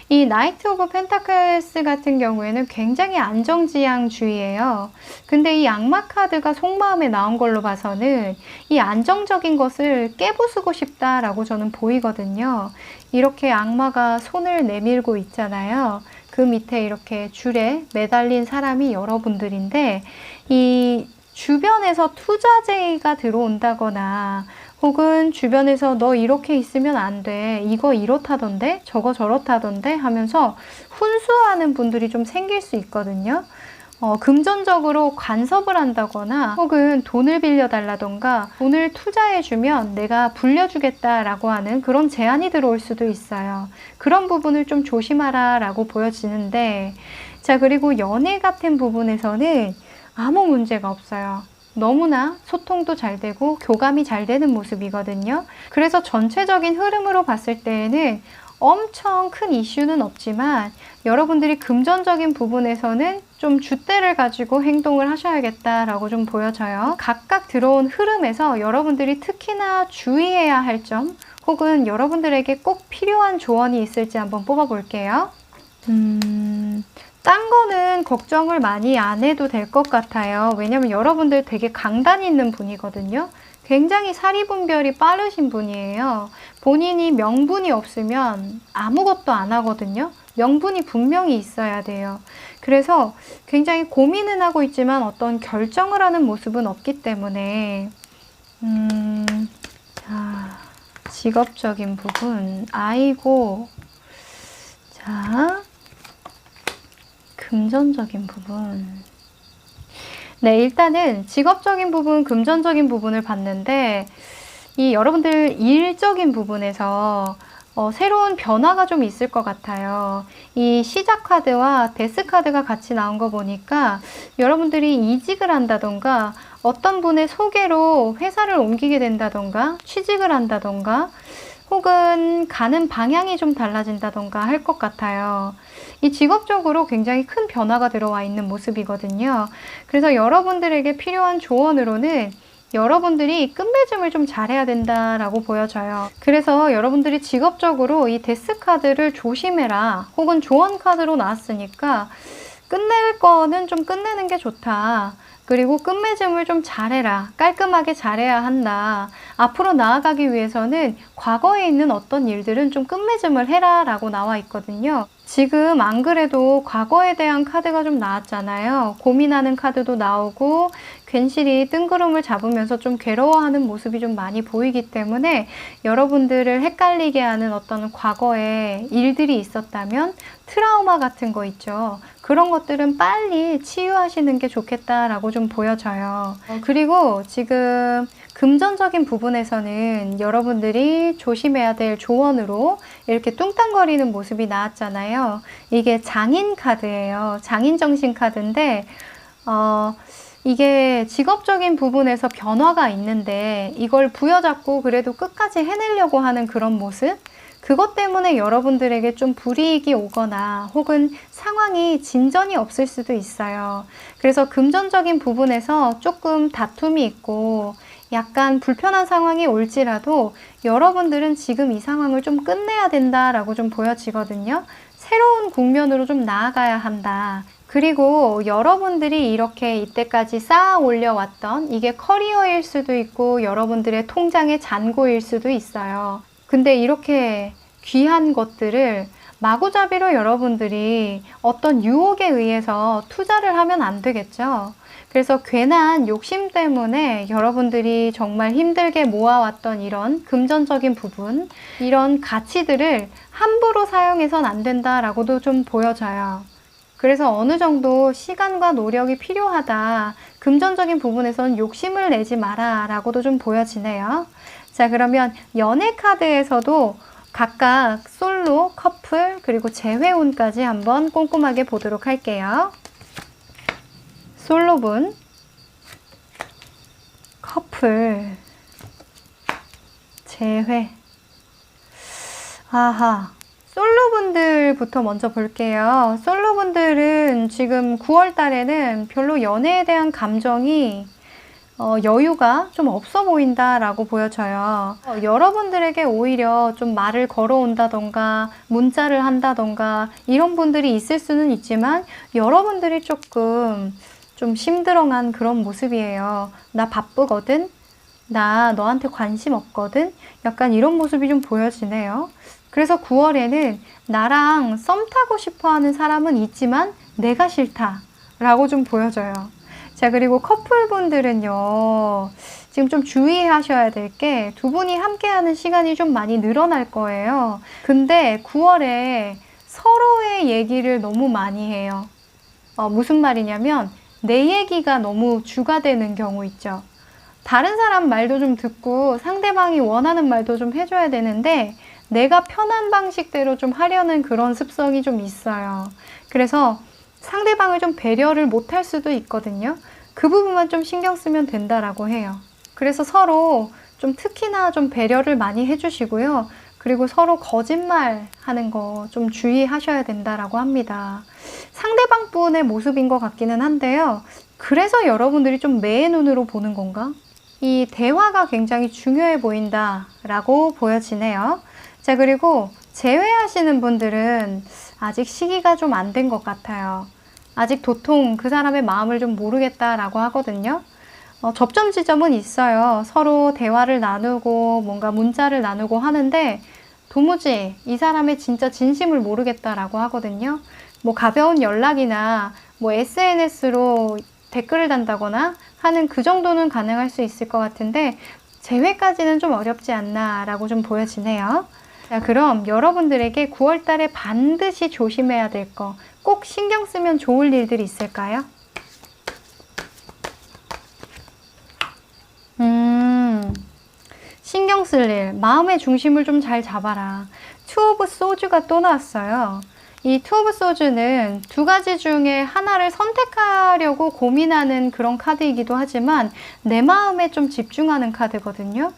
A: 이 나이트 오브 펜타클스 같은 경우에는 굉장히 안정지향주의예요. 근데 이 악마 카드가 속마음에 나온 걸로 봐서는 이 안정적인 것을 깨부수고 싶다라고 저는 보이거든요. 이렇게 악마가 손을 내밀고 있잖아요. 그 밑에 이렇게 줄에 매달린 사람이 여러분들인데 이 주변에서 투자제의가 들어온다거나 혹은 주변에서 너 이렇게 있으면 안 돼. 이거 이렇다던데? 저거 저렇다던데? 하면서 훈수하는 분들이 좀 생길 수 있거든요. 금전적으로 간섭을 한다거나 혹은 돈을 빌려달라던가 돈을 투자해주면 내가 불려주겠다라고 하는 그런 제안이 들어올 수도 있어요. 그런 부분을 좀 조심하라 라고 보여지는데 자 그리고 연애 같은 부분에서는 아무 문제가 없어요. 너무나 소통도 잘 되고 교감이 잘 되는 모습이거든요. 그래서 전체적인 흐름으로 봤을 때에는 엄청 큰 이슈는 없지만 여러분들이 금전적인 부분에서는 좀 줏대를 가지고 행동을 하셔야겠다라고 좀 보여져요. 각각 들어온 흐름에서 여러분들이 특히나 주의해야 할 점 혹은 여러분들에게 꼭 필요한 조언이 있을지 한번 뽑아볼게요. 딴 거는 걱정을 많이 안 해도 될 것 같아요. 왜냐면 여러분들 되게 강단 있는 분이거든요. 굉장히 사리분별이 빠르신 분이에요. 본인이 명분이 없으면 아무것도 안 하거든요. 명분이 분명히 있어야 돼요. 그래서 굉장히 고민은 하고 있지만 어떤 결정을 하는 모습은 없기 때문에 자, 직업적인 부분, 아이고, 자, 금전적인 부분. 네, 일단은 직업적인 부분, 금전적인 부분을 봤는데 이 여러분들 일적인 부분에서 새로운 변화가 좀 있을 것 같아요. 이 시작 카드와 데스 카드가 같이 나온 거 보니까 여러분들이 이직을 한다던가 어떤 분의 소개로 회사를 옮기게 된다던가 취직을 한다던가 혹은 가는 방향이 좀 달라진다던가 할 것 같아요. 이 직업적으로 굉장히 큰 변화가 들어와 있는 모습이거든요. 그래서 여러분들에게 필요한 조언으로는 여러분들이 끝맺음을 좀 잘해야 된다라고 보여져요. 그래서 여러분들이 직업적으로 이 데스 카드를 조심해라 혹은 조언 카드로 나왔으니까 끝낼 거는 좀 끝내는 게 좋다. 그리고 끝맺음을 좀 잘해라. 깔끔하게 잘해야 한다. 앞으로 나아가기 위해서는 과거에 있는 어떤 일들은 좀 끝맺음을 해라 라고 나와 있거든요. 지금 안 그래도 과거에 대한 카드가 좀 나왔잖아요. 고민하는 카드도 나오고 괜시리 뜬구름을 잡으면서 좀 괴로워하는 모습이 좀 많이 보이기 때문에 여러분들을 헷갈리게 하는 어떤 과거의 일들이 있었다면 트라우마 같은 거 있죠. 그런 것들은 빨리 치유하시는 게 좋겠다라고 좀 보여져요. 그리고 지금 금전적인 부분에서는 여러분들이 조심해야 될 조언으로 이렇게 뚱땅거리는 모습이 나왔잖아요. 이게 장인 카드예요. 장인 정신 카드인데 이게 직업적인 부분에서 변화가 있는데 이걸 부여잡고 그래도 끝까지 해내려고 하는 그런 모습? 그것 때문에 여러분들에게 좀 불이익이 오거나 혹은 상황이 진전이 없을 수도 있어요. 그래서 금전적인 부분에서 조금 다툼이 있고 약간 불편한 상황이 올지라도 여러분들은 지금 이 상황을 좀 끝내야 된다라고 좀 보여지거든요. 새로운 국면으로 좀 나아가야 한다. 그리고 여러분들이 이렇게 이때까지 쌓아 올려왔던 이게 커리어일 수도 있고 여러분들의 통장의 잔고일 수도 있어요. 근데 이렇게 귀한 것들을 마구잡이로 여러분들이 어떤 유혹에 의해서 투자를 하면 안 되겠죠. 그래서 괜한 욕심 때문에 여러분들이 정말 힘들게 모아왔던 이런 금전적인 부분, 이런 가치들을 함부로 사용해서는 안 된다라고도 좀 보여져요. 그래서 어느 정도 시간과 노력이 필요하다. 금전적인 부분에서는 욕심을 내지 마라 라고도 좀 보여지네요. 자, 그러면 연애 카드에서도 각각 솔로, 커플, 그리고 재회운까지 한번 꼼꼼하게 보도록 할게요. 솔로분, 커플, 재회. 아하. 솔로분들부터 먼저 볼게요. 솔로분들은 지금 9월 달에는 별로 연애에 대한 감정이 여유가 좀 없어 보인다라고 보여져요. 여러분들에게 오히려 좀 말을 걸어온다던가 문자를 한다던가 이런 분들이 있을 수는 있지만 여러분들이 조금 좀 심드렁한 그런 모습이에요. 나 바쁘거든? 나 너한테 관심 없거든? 약간 이런 모습이 좀 보여지네요. 그래서 9월에는 나랑 썸 타고 싶어 하는 사람은 있지만 내가 싫다 라고 좀 보여져요. 자, 그리고 커플분들은요, 지금 좀 주의하셔야 될 게 두 분이 함께하는 시간이 좀 많이 늘어날 거예요. 근데 9월에 서로의 얘기를 너무 많이 해요. 무슨 말이냐면 내 얘기가 너무 주가 되는 경우 있죠. 다른 사람 말도 좀 듣고 상대방이 원하는 말도 좀 해줘야 되는데 내가 편한 방식대로 좀 하려는 그런 습성이 좀 있어요. 그래서 상대방을 좀 배려를 못할 수도 있거든요. 그 부분만 좀 신경 쓰면 된다라고 해요. 그래서 서로 좀 특히나 좀 배려를 많이 해주시고요. 그리고 서로 거짓말 하는 거 좀 주의하셔야 된다라고 합니다. 상대방 분의 모습인 것 같기는 한데요. 그래서 여러분들이 좀 매의 눈으로 보는 건가? 이 대화가 굉장히 중요해 보인다라고 보여지네요. 자, 그리고 재회하시는 분들은 아직 시기가 좀 안 된 것 같아요. 아직 도통 그 사람의 마음을 좀 모르겠다라고 하거든요. 접점 지점은 있어요. 서로 대화를 나누고 뭔가 문자를 나누고 하는데 도무지 이 사람의 진짜 진심을 모르겠다라고 하거든요. 뭐 가벼운 연락이나 뭐 SNS로 댓글을 단다거나 하는 그 정도는 가능할 수 있을 것 같은데 재회까지는 좀 어렵지 않나라고 좀 보여지네요. 자, 그럼 여러분들에게 9월 달에 반드시 조심해야 될 거, 꼭 신경 쓰면 좋을 일들이 있을까요? 신경 쓸 일, 마음의 중심을 좀 잘 잡아라. 투 오브 소주가 또 나왔어요. 이 투 오브 소주는 두 가지 중에 하나를 선택하려고 고민하는 그런 카드이기도 하지만 내 마음에 좀 집중하는 카드거든요.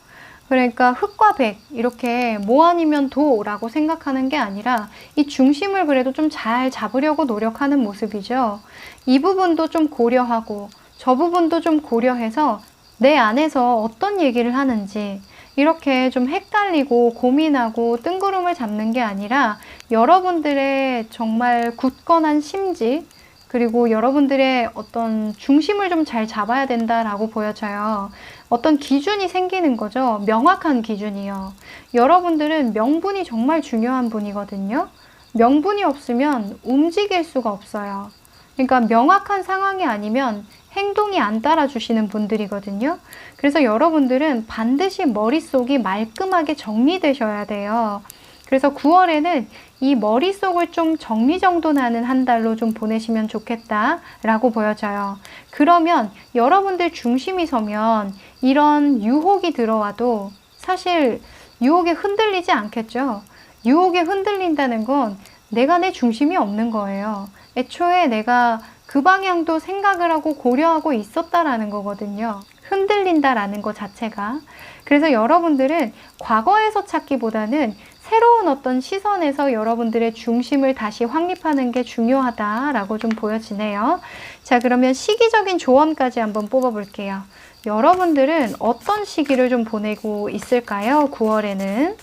A: 그러니까 흑과 백, 이렇게 뭐 아니면 도라고 생각하는 게 아니라 이 중심을 그래도 좀 잘 잡으려고 노력하는 모습이죠. 이 부분도 좀 고려하고 저 부분도 좀 고려해서 내 안에서 어떤 얘기를 하는지 이렇게 좀 헷갈리고 고민하고 뜬구름을 잡는 게 아니라 여러분들의 정말 굳건한 심지, 그리고 여러분들의 어떤 중심을 좀 잘 잡아야 된다라고 보여져요. 어떤 기준이 생기는 거죠. 명확한 기준이요. 여러분들은 명분이 정말 중요한 분이거든요. 명분이 없으면 움직일 수가 없어요. 그러니까 명확한 상황이 아니면 행동이 안 따라주시는 분들이거든요. 그래서 여러분들은 반드시 머릿속이 말끔하게 정리되셔야 돼요. 그래서 9월에는 이 머릿속을 좀 정리정돈하는 한 달로 좀 보내시면 좋겠다라고 보여져요. 그러면 여러분들 중심이 서면 이런 유혹이 들어와도 사실 유혹에 흔들리지 않겠죠. 유혹에 흔들린다는 건 내가 내 중심이 없는 거예요. 애초에 내가 그 방향도 생각을 하고 고려하고 있었다라는 거거든요. 흔들린다라는 것 자체가. 그래서 여러분들은 과거에서 찾기보다는 새로운 어떤 시선에서 여러분들의 중심을 다시 확립하는 게 중요하다라고 좀 보여지네요. 자, 그러면 시기적인 조언까지 한번 뽑아볼게요. 여러분들은 어떤 시기를 좀 보내고 있을까요? 9월에는.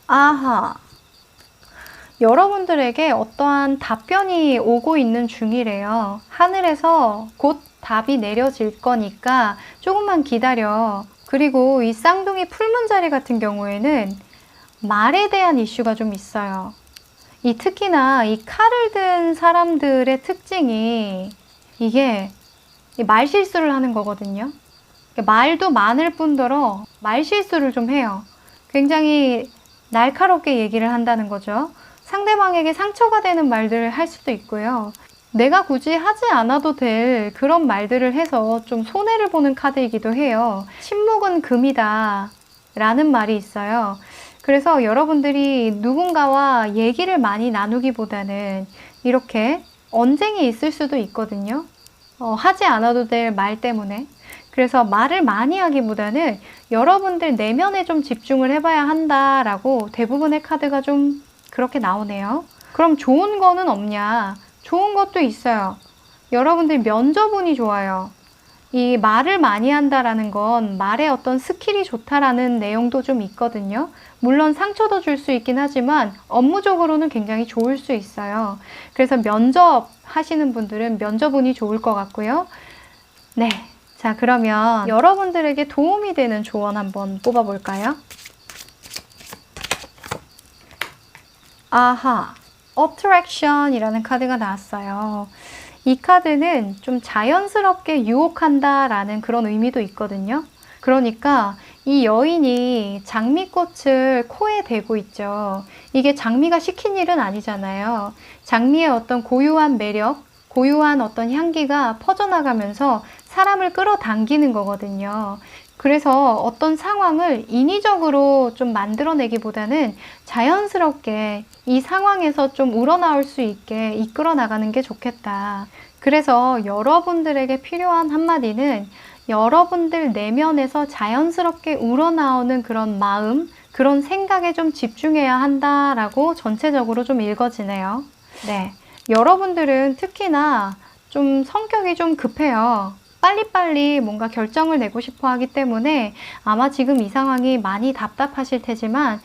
A: 아하. 여러분들에게 어떠한 답변이 오고 있는 중이래요. 하늘에서 곧 답이 내려질 거니까 조금만 기다려. 그리고 이 쌍둥이 풀문자리 같은 경우에는 말에 대한 이슈가 좀 있어요. 특히나 이 칼을 든 사람들의 특징이 이게 말실수를 하는 거거든요. 말도 많을 뿐더러 말실수를 좀 해요. 굉장히 날카롭게 얘기를 한다는 거죠. 상대방에게 상처가 되는 말들을 할 수도 있고요. 내가 굳이 하지 않아도 될 그런 말들을 해서 좀 손해를 보는 카드이기도 해요. 침묵은 금이다 라는 말이 있어요. 그래서 여러분들이 누군가와 얘기를 많이 나누기보다는 이렇게 언쟁이 있을 수도 있거든요. 하지 않아도 될 말 때문에. 그래서 말을 많이 하기보다는 여러분들 내면에 좀 집중을 해봐야 한다라고 대부분의 카드가 좀 그렇게 나오네요. 그럼 좋은 거는 없냐? 좋은 것도 있어요. 여러분들 면접운이 좋아요. 이 말을 많이 한다라는 건 말의 어떤 스킬이 좋다라는 내용도 좀 있거든요. 물론 상처도 줄 수 있긴 하지만 업무적으로는 굉장히 좋을 수 있어요. 그래서 면접 하시는 분들은 면접운이 좋을 것 같고요. 네. 자, 그러면 여러분들에게 도움이 되는 조언 한번 뽑아볼까요? 아하, Attraction이라는 카드가 나왔어요. 이 카드는 좀 자연스럽게 유혹한다라는 그런 의미도 있거든요. 그러니까 이 여인이 장미꽃을 코에 대고 있죠. 이게 장미가 시킨 일은 아니잖아요. 장미의 어떤 고유한 매력, 고유한 어떤 향기가 퍼져나가면서 사람을 끌어당기는 거거든요. 그래서 어떤 상황을 인위적으로 좀 만들어내기보다는 자연스럽게 이 상황에서 좀 우러나올 수 있게 이끌어 나가는 게 좋겠다. 그래서 여러분들에게 필요한 한마디는 여러분들 내면에서 자연스럽게 우러나오는 그런 마음, 그런 생각에 좀 집중해야 한다라고 전체적으로 좀 읽어지네요. 네. 여러분들은 특히나 좀 성격이 좀 급해요. 빨리빨리 뭔가 결정을 내고 싶어 하기 때문에 아마 지금 이 상황이 많이 답답하실 테지만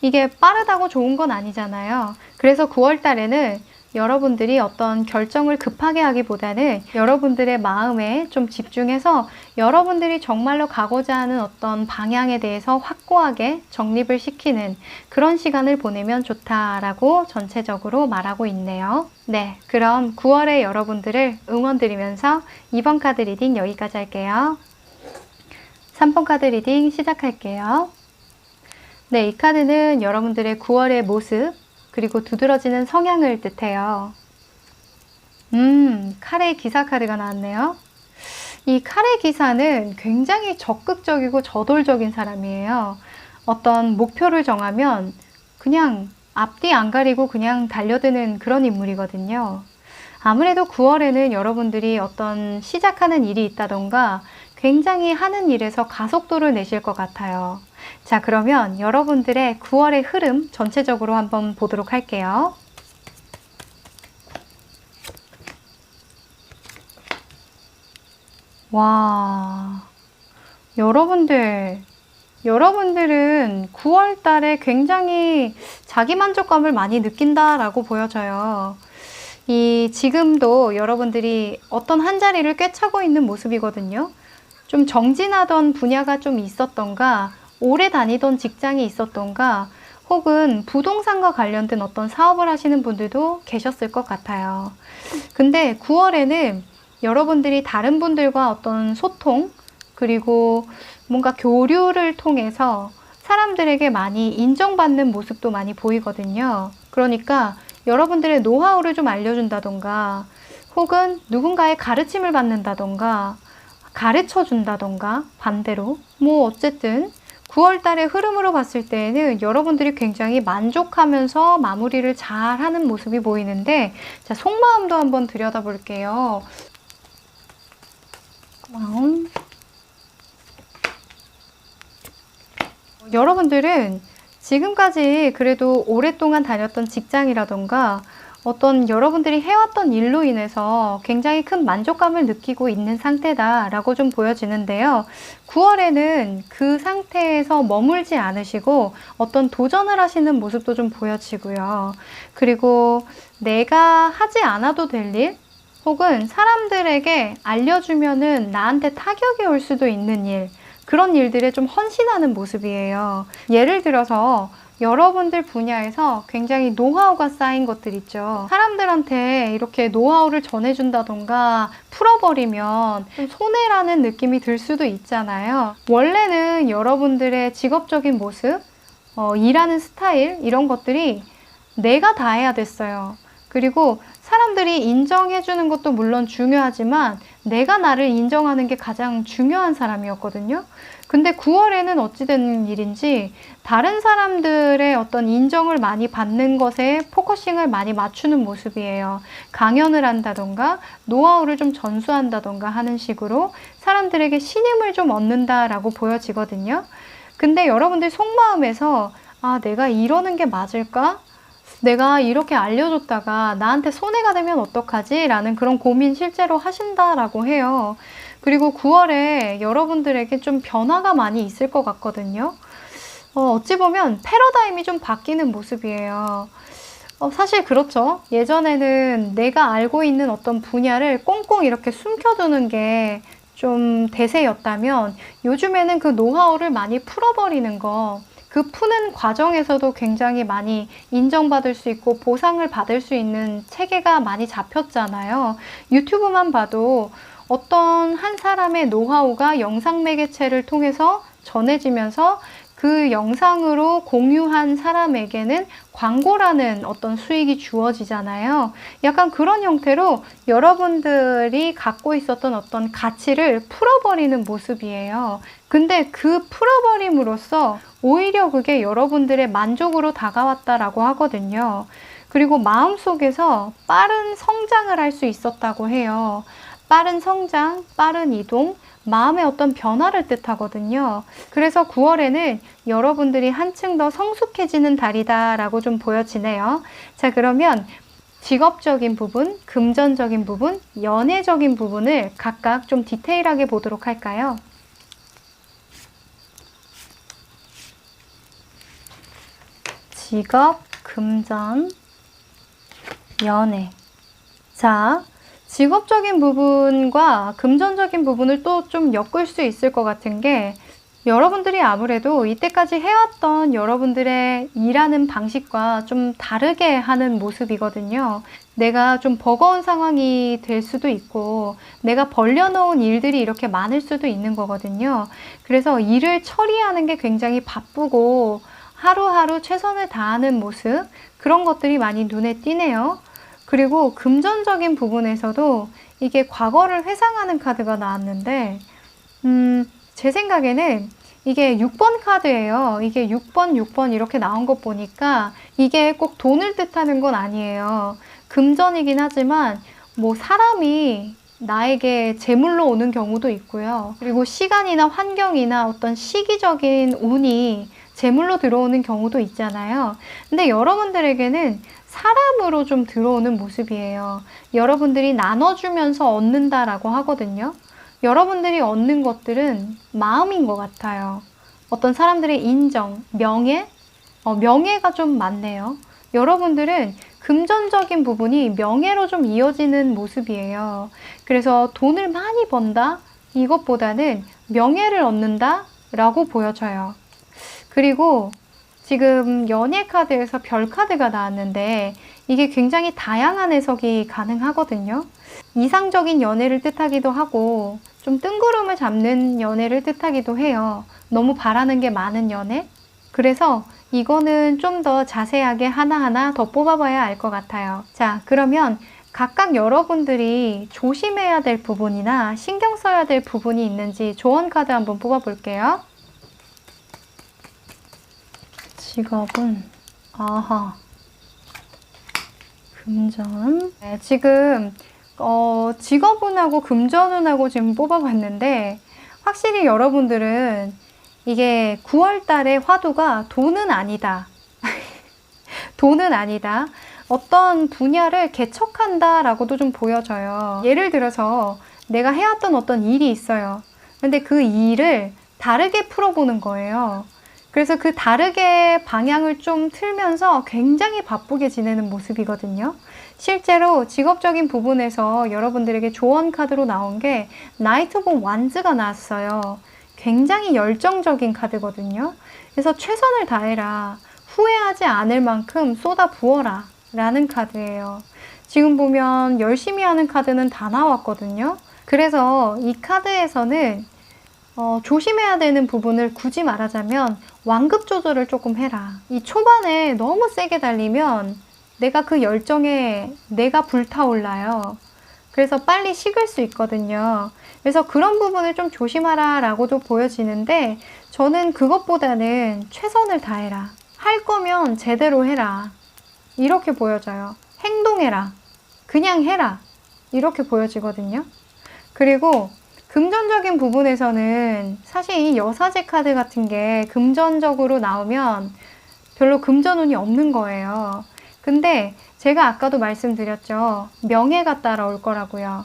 A: 이게 빠르다고 좋은 건 아니잖아요. 그래서 9월 달에는 여러분들이 어떤 결정을 급하게 하기보다는 여러분들의 마음에 좀 집중해서 여러분들이 정말로 가고자 하는 어떤 방향에 대해서 확고하게 정립을 시키는 그런 시간을 보내면 좋다라고 전체적으로 말하고 있네요. 네, 그럼 9월에 여러분들을 응원드리면서 2번 카드 리딩 여기까지 할게요. 3번 카드 리딩 시작할게요. 네, 이 카드는 여러분들의 9월의 모습, 그리고 두드러지는 성향을 뜻해요. 칼의 기사 카드가 나왔네요. 이 칼의 기사는 굉장히 적극적이고 저돌적인 사람이에요. 어떤 목표를 정하면 그냥 앞뒤 안 가리고 그냥 달려드는 그런 인물이거든요. 아무래도 9월에는 여러분들이 어떤 시작하는 일이 있다던가 굉장히 하는 일에서 가속도를 내실 것 같아요. 자, 그러면 여러분들의 9월의 흐름 전체적으로 한번 보도록 할게요. 와, 여러분들은 9월 달에 굉장히 자기만족감을 많이 느낀다라고 보여져요. 지금도 여러분들이 어떤 한 자리를 꿰차고 있는 모습이거든요. 좀 정진하던 분야가 좀 있었던가, 오래 다니던 직장이 있었던가, 혹은 부동산과 관련된 어떤 사업을 하시는 분들도 계셨을 것 같아요. 근데 9월에는 여러분들이 다른 분들과 어떤 소통, 그리고 뭔가 교류를 통해서 사람들에게 많이 인정받는 모습도 많이 보이거든요. 그러니까 여러분들의 노하우를 좀 알려준다던가, 혹은 누군가의 가르침을 받는다던가, 가르쳐 준다던가, 반대로 뭐 어쨌든 9월 달의 흐름으로 봤을 때에는 여러분들이 굉장히 만족하면서 마무리를 잘 하는 모습이 보이는데, 자, 속마음도 한번 들여다 볼게요. 마음. 여러분들은 지금까지 그래도 오랫동안 다녔던 직장이라던가 어떤 여러분들이 해왔던 일로 인해서 굉장히 큰 만족감을 느끼고 있는 상태다라고 좀 보여지는데요. 9월에는 그 상태에서 머물지 않으시고 어떤 도전을 하시는 모습도 좀 보여지고요. 그리고 내가 하지 않아도 될 일, 혹은 사람들에게 알려주면은 나한테 타격이 올 수도 있는 일, 그런 일들에 좀 헌신하는 모습이에요. 예를 들어서 여러분들 분야에서 굉장히 노하우가 쌓인 것들 있죠. 사람들한테 이렇게 노하우를 전해준다던가 풀어버리면 좀 손해라는 느낌이 들 수도 있잖아요. 원래는 여러분들의 직업적인 모습, 일하는 스타일, 이런 것들이 내가 다 해야 됐어요. 그리고 사람들이 인정해주는 것도 물론 중요하지만 내가 나를 인정하는 게 가장 중요한 사람이었거든요. 근데 9월에는 어찌된 일인지 다른 사람들의 어떤 인정을 많이 받는 것에 포커싱을 많이 맞추는 모습이에요. 강연을 한다던가 노하우를 좀 전수한다던가 하는 식으로 사람들에게 신임을 좀 얻는다라고 보여지거든요. 근데 여러분들 속마음에서 내가 이러는 게 맞을까? 내가 이렇게 알려줬다가 나한테 손해가 되면 어떡하지? 라는 그런 고민 실제로 하신다라고 해요. 그리고 9월에 여러분들에게 좀 변화가 많이 있을 것 같거든요. 어찌 보면 패러다임이 좀 바뀌는 모습이에요. 사실 그렇죠. 예전에는 내가 알고 있는 어떤 분야를 꽁꽁 이렇게 숨겨두는 게 좀 대세였다면 요즘에는 그 노하우를 많이 풀어버리는 거, 그 푸는 과정에서도 굉장히 많이 인정받을 수 있고 보상을 받을 수 있는 체계가 많이 잡혔잖아요. 유튜브만 봐도 어떤 한 사람의 노하우가 영상 매개체를 통해서 전해지면서 그 영상으로 공유한 사람에게는 광고라는 어떤 수익이 주어지잖아요. 약간 그런 형태로 여러분들이 갖고 있었던 어떤 가치를 풀어버리는 모습이에요. 근데 그 풀어버림으로써 오히려 그게 여러분들의 만족으로 다가왔다라고 하거든요. 그리고 마음속에서 빠른 성장을 할 수 있었다고 해요. 빠른 성장, 빠른 이동, 마음의 어떤 변화를 뜻하거든요. 그래서 9월에는 여러분들이 한층 더 성숙해지는 달이다라고 좀 보여지네요. 자, 그러면 직업적인 부분, 금전적인 부분, 연애적인 부분을 각각 좀 디테일하게 보도록 할까요? 직업, 금전, 연애. 자, 직업적인 부분과 금전적인 부분을 또 좀 엮을 수 있을 것 같은 게, 여러분들이 아무래도 이때까지 해왔던 여러분들의 일하는 방식과 좀 다르게 하는 모습이거든요. 내가 좀 버거운 상황이 될 수도 있고, 내가 벌려놓은 일들이 이렇게 많을 수도 있는 거거든요. 그래서 일을 처리하는 게 굉장히 바쁘고, 하루하루 최선을 다하는 모습, 그런 것들이 많이 눈에 띄네요. 그리고 금전적인 부분에서도 이게 과거를 회상하는 카드가 나왔는데, 제 생각에는 이게 6번 카드예요. 이게 6번, 6번 이렇게 나온 거 보니까 이게 꼭 돈을 뜻하는 건 아니에요. 금전이긴 하지만 뭐 사람이 나에게 재물로 오는 경우도 있고요. 그리고 시간이나 환경이나 어떤 시기적인 운이 재물로 들어오는 경우도 있잖아요. 근데 여러분들에게는 사람으로 좀 들어오는 모습이에요. 여러분들이 나눠주면서 얻는다라고 하거든요. 여러분들이 얻는 것들은 마음인 것 같아요. 어떤 사람들의 인정, 명예? 명예가 좀 많네요. 여러분들은 금전적인 부분이 명예로 좀 이어지는 모습이에요. 그래서 돈을 많이 번다? 이것보다는 명예를 얻는다? 라고 보여져요. 그리고 지금 연예 카드에서 별 카드가 나왔는데 이게 굉장히 다양한 해석이 가능하거든요. 이상적인 연애를 뜻하기도 하고 좀 뜬구름을 잡는 연애를 뜻하기도 해요. 너무 바라는 게 많은 연애? 그래서 이거는 좀 더 자세하게 하나하나 더 뽑아봐야 알 것 같아요. 자, 그러면 각각 여러분들이 조심해야 될 부분이나 신경 써야 될 부분이 있는지 조언 카드 한번 뽑아볼게요. 직업은 아하 금전. 네, 지금 직업운하고 금전운하고 지금 뽑아봤는데 확실히 여러분들은 이게 9월 달의 화두가 돈은 아니다. 돈은 아니다. 어떤 분야를 개척한다 라고도 좀 보여져요. 예를 들어서 내가 해왔던 어떤 일이 있어요. 근데 그 일을 다르게 풀어보는 거예요. 그래서 그 다르게 방향을 좀 틀면서 굉장히 바쁘게 지내는 모습이거든요. 실제로 직업적인 부분에서 여러분들에게 조언 카드로 나온 게 나이트 오브 완즈가 나왔어요. 굉장히 열정적인 카드거든요. 그래서 최선을 다해라. 후회하지 않을 만큼 쏟아 부어라. 라는 카드예요. 지금 보면 열심히 하는 카드는 다 나왔거든요. 그래서 이 카드에서는 조심해야 되는 부분을 굳이 말하자면 완급 조절을 조금 해라. 이 초반에 너무 세게 달리면 내가 그 열정에 내가 불타올라요. 그래서 빨리 식을 수 있거든요. 그래서 그런 부분을 좀 조심하라 라고도 보여지는데 저는 그것보다는 최선을 다해라. 할 거면 제대로 해라. 이렇게 보여져요. 행동해라. 그냥 해라. 이렇게 보여지거든요. 그리고 금전적인 부분에서는 사실 이 여사제 카드 같은 게 금전적으로 나오면 별로 금전운이 없는 거예요. 근데 제가 아까도 말씀드렸죠. 명예가 따라올 거라고요.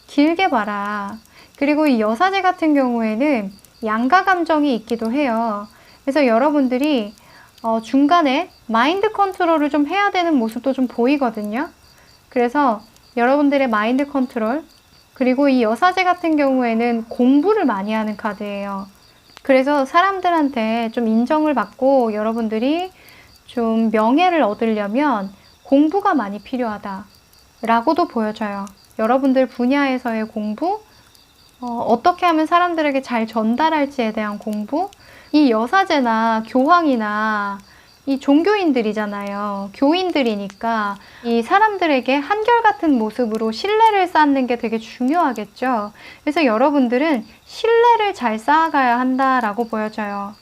A: 길게 봐라. 그리고 이 여사제 같은 경우에는 양가 감정이 있기도 해요. 그래서 여러분들이 중간에 마인드 컨트롤을 좀 해야 되는 모습도 좀 보이거든요. 그래서 여러분들의 마인드 컨트롤, 그리고 이 여사제 같은 경우에는 공부를 많이 하는 카드예요. 그래서 사람들한테 좀 인정을 받고 여러분들이 좀 명예를 얻으려면 공부가 많이 필요하다 라고도 보여져요. 여러분들 분야에서의 공부, 어떻게 하면 사람들에게 잘 전달할지에 대한 공부, 이 여사제나 교황이나 이 종교인들이잖아요. 교인들이니까 이 사람들에게 한결같은 모습으로 신뢰를 쌓는 게 되게 중요하겠죠. 그래서 여러분들은 신뢰를 잘 쌓아가야 한다라고 보여져요.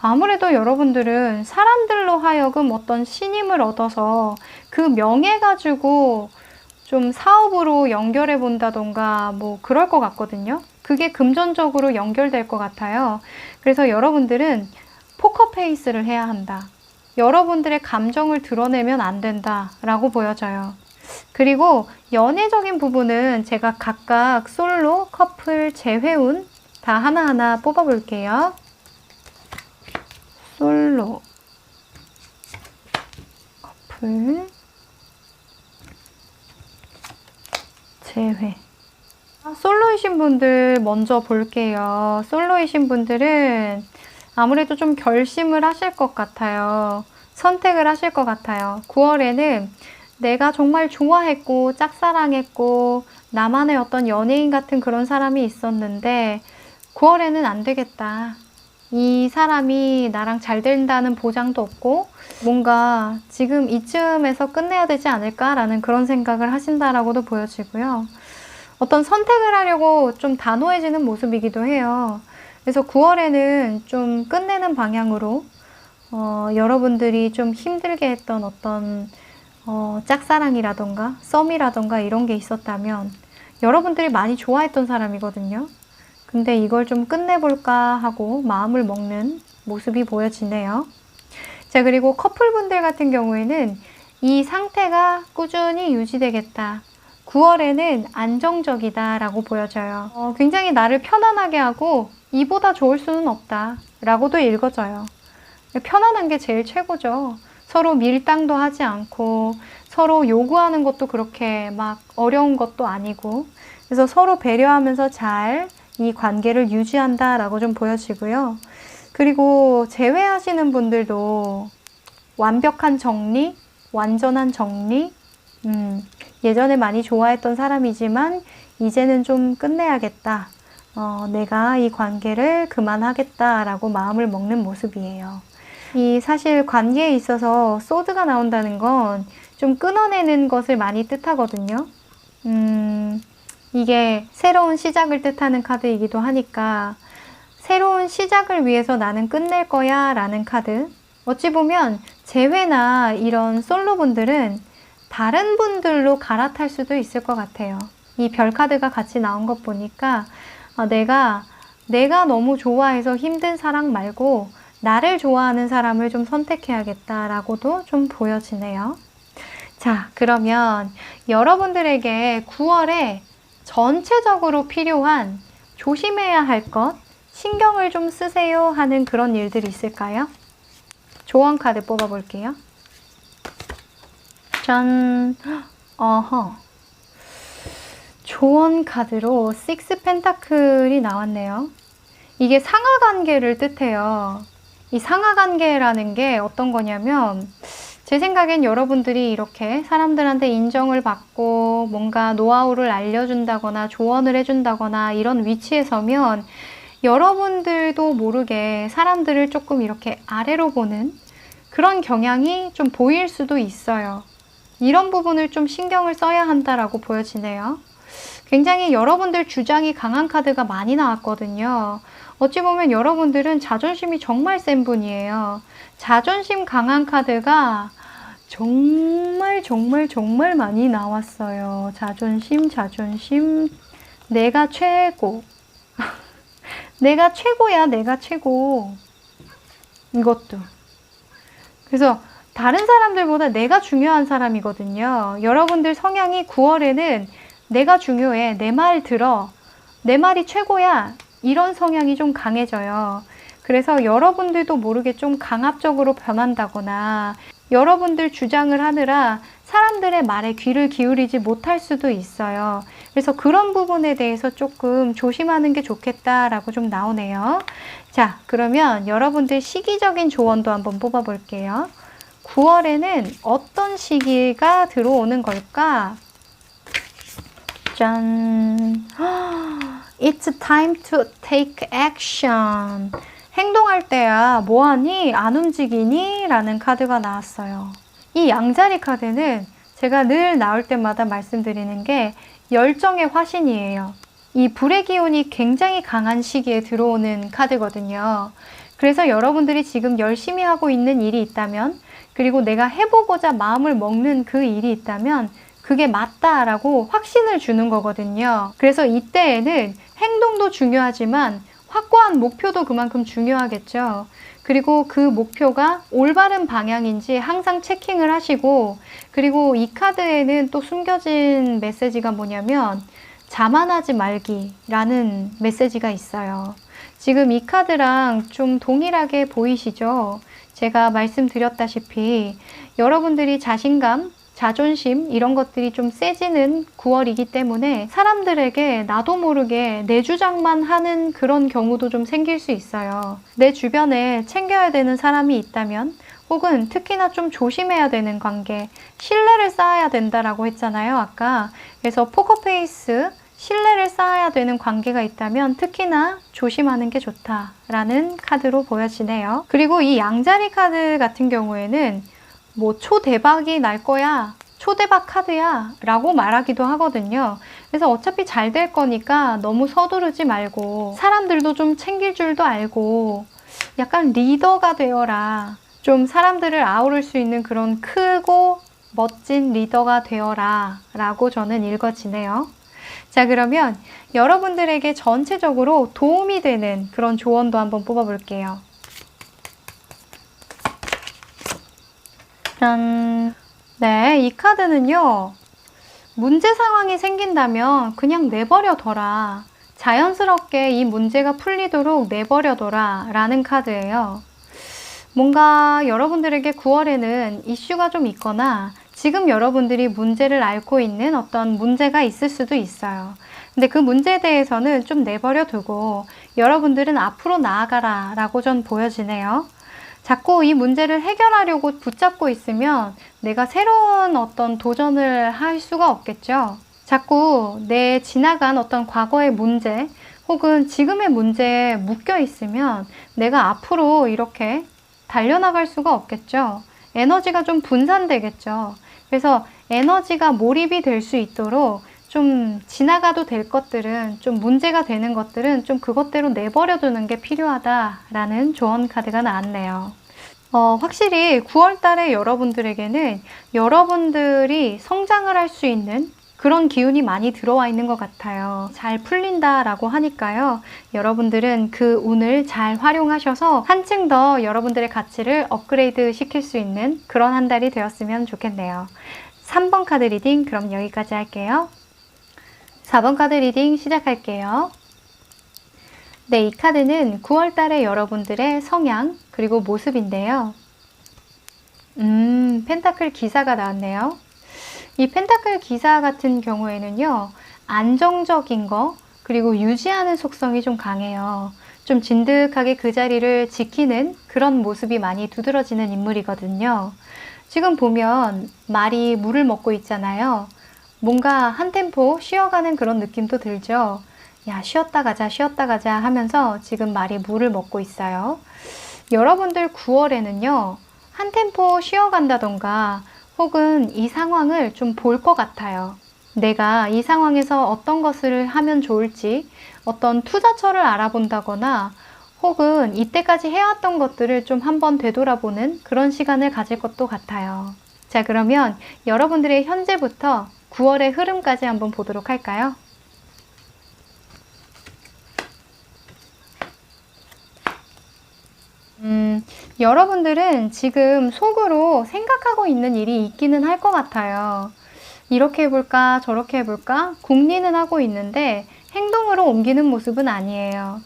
A: 아무래도 여러분들은 사람들로 하여금 어떤 신임을 얻어서 그 명예 가지고 좀 사업으로 연결해 본다던가 뭐 그럴 것 같거든요. 그게 금전적으로 연결될 것 같아요. 그래서 여러분들은 포커페이스를 해야 한다. 여러분들의 감정을 드러내면 안 된다라고 보여져요. 그리고 연애적인 부분은 제가 각각 솔로, 커플, 재회운 다 하나하나 뽑아볼게요. 솔로, 커플, 재회. 솔로이신 분들 먼저 볼게요. 솔로이신 분들은 아무래도 좀 결심을 하실 것 같아요. 선택을 하실 것 같아요. 9월에는 내가 정말 좋아했고 짝사랑했고 나만의 어떤 연예인 같은 그런 사람이 있었는데 9월에는 안 되겠다. 이 사람이 나랑 잘 된다는 보장도 없고 뭔가 지금 이쯤에서 끝내야 되지 않을까라는 그런 생각을 하신다라고도 보여지고요. 어떤 선택을 하려고 좀 단호해지는 모습이기도 해요. 그래서 9월에는 좀 끝내는 방향으로 여러분들이 좀 힘들게 했던 어떤 짝사랑이라던가 썸이라던가 이런 게 있었다면 여러분들이 많이 좋아했던 사람이거든요. 근데 이걸 좀 끝내볼까 하고 마음을 먹는 모습이 보여지네요. 자, 그리고 커플분들 같은 경우에는 이 상태가 꾸준히 유지되겠다. 9월에는 안정적이다 라고 보여져요. 굉장히 나를 편안하게 하고 이보다 좋을 수는 없다 라고도 읽어져요. 편안한 게 제일 최고죠. 서로 밀당도 하지 않고 서로 요구하는 것도 그렇게 막 어려운 것도 아니고 그래서 서로 배려하면서 잘 이 관계를 유지한다 라고 좀 보여지고요. 그리고 재회하시는 분들도 완벽한 정리, 완전한 정리, 예전에 많이 좋아했던 사람이지만 이제는 좀 끝내야겠다. 내가 이 관계를 그만하겠다 라고 마음을 먹는 모습이에요. 이 사실 관계에 있어서 소드가 나온다는 건 좀 끊어내는 것을 많이 뜻하거든요. 이게 새로운 시작을 뜻하는 카드이기도 하니까 새로운 시작을 위해서 나는 끝낼 거야 라는 카드. 어찌 보면 재회나 이런 솔로분들은 다른 분들로 갈아탈 수도 있을 것 같아요. 이 별 카드가 같이 나온 것 보니까 내가 너무 좋아해서 힘든 사랑 말고 나를 좋아하는 사람을 좀 선택해야겠다라고도 좀 보여지네요. 자, 그러면 여러분들에게 9월에 전체적으로 필요한 조심해야 할 것, 신경을 좀 쓰세요 하는 그런 일들이 있을까요? 조언 카드 뽑아볼게요. 짠! 조언 카드로 6 펜타클이 나왔네요. 이게 상하관계를 뜻해요. 이 상하관계라는 게 어떤 거냐면 제 생각엔 여러분들이 이렇게 사람들한테 인정을 받고 뭔가 노하우를 알려준다거나 조언을 해준다거나 이런 위치에 서면 여러분들도 모르게 사람들을 조금 이렇게 아래로 보는 그런 경향이 좀 보일 수도 있어요. 이런 부분을 좀 신경을 써야 한다라고 보여지네요. 굉장히 여러분들 주장이 강한 카드가 많이 나왔거든요. 어찌 보면 여러분들은 자존심이 정말 센 분이에요. 자존심 강한 카드가 정말 많이 나왔어요. 자존심, 내가 최고. 내가 최고야, 내가 최고. 이것도. 그래서 다른 사람들보다 내가 중요한 사람이거든요. 여러분들 성향이 9월에는 내가 중요해, 내 말 들어, 내 말이 최고야, 이런 성향이 좀 강해져요. 그래서 여러분들도 모르게 좀 강압적으로 변한다거나 여러분들 주장을 하느라 사람들의 말에 귀를 기울이지 못할 수도 있어요. 그래서 그런 부분에 대해서 조금 조심하는 게 좋겠다라고 좀 나오네요. 자, 그러면 여러분들 시기적인 조언도 한번 뽑아볼게요. 9월에는 어떤 시기가 들어오는 걸까? 짠! It's time to take action. 행동할 때야 뭐하니? 안 움직이니? 라는 카드가 나왔어요. 이 양자리 카드는 제가 늘 나올 때마다 말씀드리는 게 열정의 화신이에요. 이 불의 기운이 굉장히 강한 시기에 들어오는 카드거든요. 그래서 여러분들이 지금 열심히 하고 있는 일이 있다면, 그리고 내가 해보고자 마음을 먹는 그 일이 있다면 그게 맞다라고 확신을 주는 거거든요. 그래서 이때에는 행동도 중요하지만 확고한 목표도 그만큼 중요하겠죠. 그리고 그 목표가 올바른 방향인지 항상 체킹을 하시고, 그리고 이 카드에는 또 숨겨진 메시지가 뭐냐면 자만하지 말기라는 메시지가 있어요. 지금 이 카드랑 좀 동일하게 보이시죠? 제가 말씀드렸다시피 여러분들이 자신감, 자존심 이런 것들이 좀 세지는 9월이기 때문에 사람들에게 나도 모르게 내 주장만 하는 그런 경우도 좀 생길 수 있어요. 내 주변에 챙겨야 되는 사람이 있다면, 혹은 특히나 좀 조심해야 되는 관계, 신뢰를 쌓아야 된다라고 했잖아요, 아까. 그래서 포커페이스, 신뢰를 쌓아야 되는 관계가 있다면 특히나 조심하는 게 좋다라는 카드로 보여지네요. 그리고 이 양자리 카드 같은 경우에는 뭐 초대박이 날 거야, 초대박 카드야 라고 말하기도 하거든요. 그래서 어차피 잘 될 거니까 너무 서두르지 말고 사람들도 좀 챙길 줄도 알고 약간 리더가 되어라. 좀 사람들을 아우를 수 있는 그런 크고 멋진 리더가 되어라 라고 저는 읽어지네요. 자, 그러면 여러분들에게 전체적으로 도움이 되는 그런 조언도 한번 뽑아볼게요. 짠! 네, 이 카드는요, 문제 상황이 생긴다면 그냥 내버려둬라. 자연스럽게 이 문제가 풀리도록 내버려둬라 라는 카드예요. 뭔가 여러분들에게 9월에는 이슈가 좀 있거나 지금 여러분들이 문제를 앓고 있는 어떤 문제가 있을 수도 있어요. 근데 그 문제에 대해서는 좀 내버려두고 여러분들은 앞으로 나아가라 라고 전 보여지네요. 자꾸 이 문제를 해결하려고 붙잡고 있으면 내가 새로운 어떤 도전을 할 수가 없겠죠. 자꾸 내 지나간 어떤 과거의 문제 혹은 지금의 문제에 묶여 있으면 내가 앞으로 이렇게 달려나갈 수가 없겠죠. 에너지가 좀 분산되겠죠. 그래서 에너지가 몰입이 될 수 있도록 좀 지나가도 될 것들은, 좀 문제가 되는 것들은 좀 그것대로 내버려 두는 게 필요하다라는 조언 카드가 나왔네요. 확실히 9월 달에 여러분들에게는 여러분들이 성장을 할 수 있는 그런 기운이 많이 들어와 있는 것 같아요. 잘 풀린다라고 하니까요. 여러분들은 그 운을 잘 활용하셔서 한층 더 여러분들의 가치를 업그레이드 시킬 수 있는 그런 한 달이 되었으면 좋겠네요. 3번 카드 리딩 그럼 여기까지 할게요. 4번 카드 리딩 시작할게요. 네, 이 카드는 9월 달에 여러분들의 성향 그리고 모습인데요. 펜타클 기사가 나왔네요. 이 펜타클 기사 같은 경우에는요, 안정적인 거 그리고 유지하는 속성이 좀 강해요. 좀 진득하게 그 자리를 지키는 그런 모습이 많이 두드러지는 인물이거든요. 지금 보면 말이 물을 먹고 있잖아요. 뭔가 한 템포 쉬어가는 그런 느낌도 들죠. 야, 쉬었다 가자, 쉬었다 가자 하면서 지금 말이 물을 먹고 있어요. 여러분들 9월에는요, 한 템포 쉬어간다던가 혹은 이 상황을 좀 볼 것 같아요. 내가 이 상황에서 어떤 것을 하면 좋을지, 어떤 투자처를 알아본다거나 혹은 이때까지 해왔던 것들을 좀 한번 되돌아보는 그런 시간을 가질 것도 같아요. 자, 그러면 여러분들의 현재부터 9월의 흐름까지 한번 보도록 할까요? 여러분들은 지금 속으로 생각하고 있는 일이 있기는 할 것 같아요. 이렇게 해볼까 저렇게 해볼까 궁리는 하고 있는데 행동으로 옮기는 모습은 아니에요.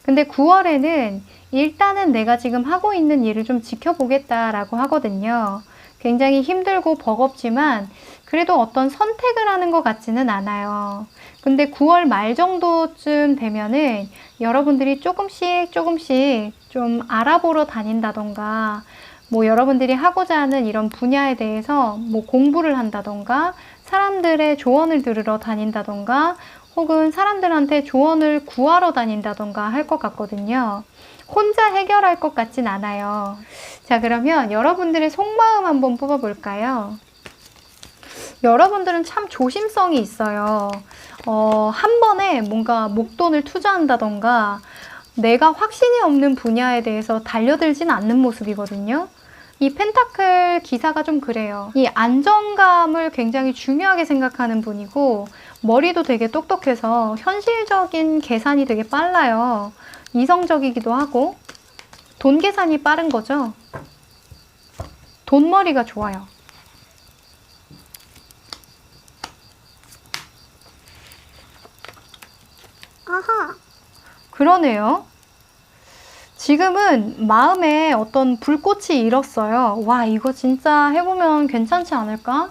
A: 근데 9월에는 일단은 내가 지금 하고 있는 일을 좀 지켜보겠다라고 하거든요. 굉장히 힘들고 버겁지만 그래도 어떤 선택을 하는 것 같지는 않아요. 근데 9월 말 정도쯤 되면은 여러분들이 조금씩 좀 알아보러 다닌다던가 뭐 여러분들이 하고자 하는 이런 분야에 대해서 뭐 공부를 한다던가 사람들의 조언을 들으러 다닌다던가 혹은 사람들한테 조언을 구하러 다닌다던가 할 것 같거든요. 혼자 해결할 것 같진 않아요. 자, 그러면 여러분들의 속마음 한번 뽑아볼까요? 여러분들은 참 조심성이 있어요. 한 번에 뭔가 목돈을 투자한다던가 내가 확신이 없는 분야에 대해서 달려들진 않는 모습이거든요. 이 펜타클 기사가 좀 그래요. 이 안정감을 굉장히 중요하게 생각하는 분이고 머리도 되게 똑똑해서 현실적인 계산이 되게 빨라요. 이성적이기도 하고 돈 계산이 빠른 거죠. 돈머리가 좋아요.
B: 아하.
A: 그러네요. 지금은 마음에 어떤 불꽃이 일었어요. 와, 이거 진짜 해보면 괜찮지 않을까?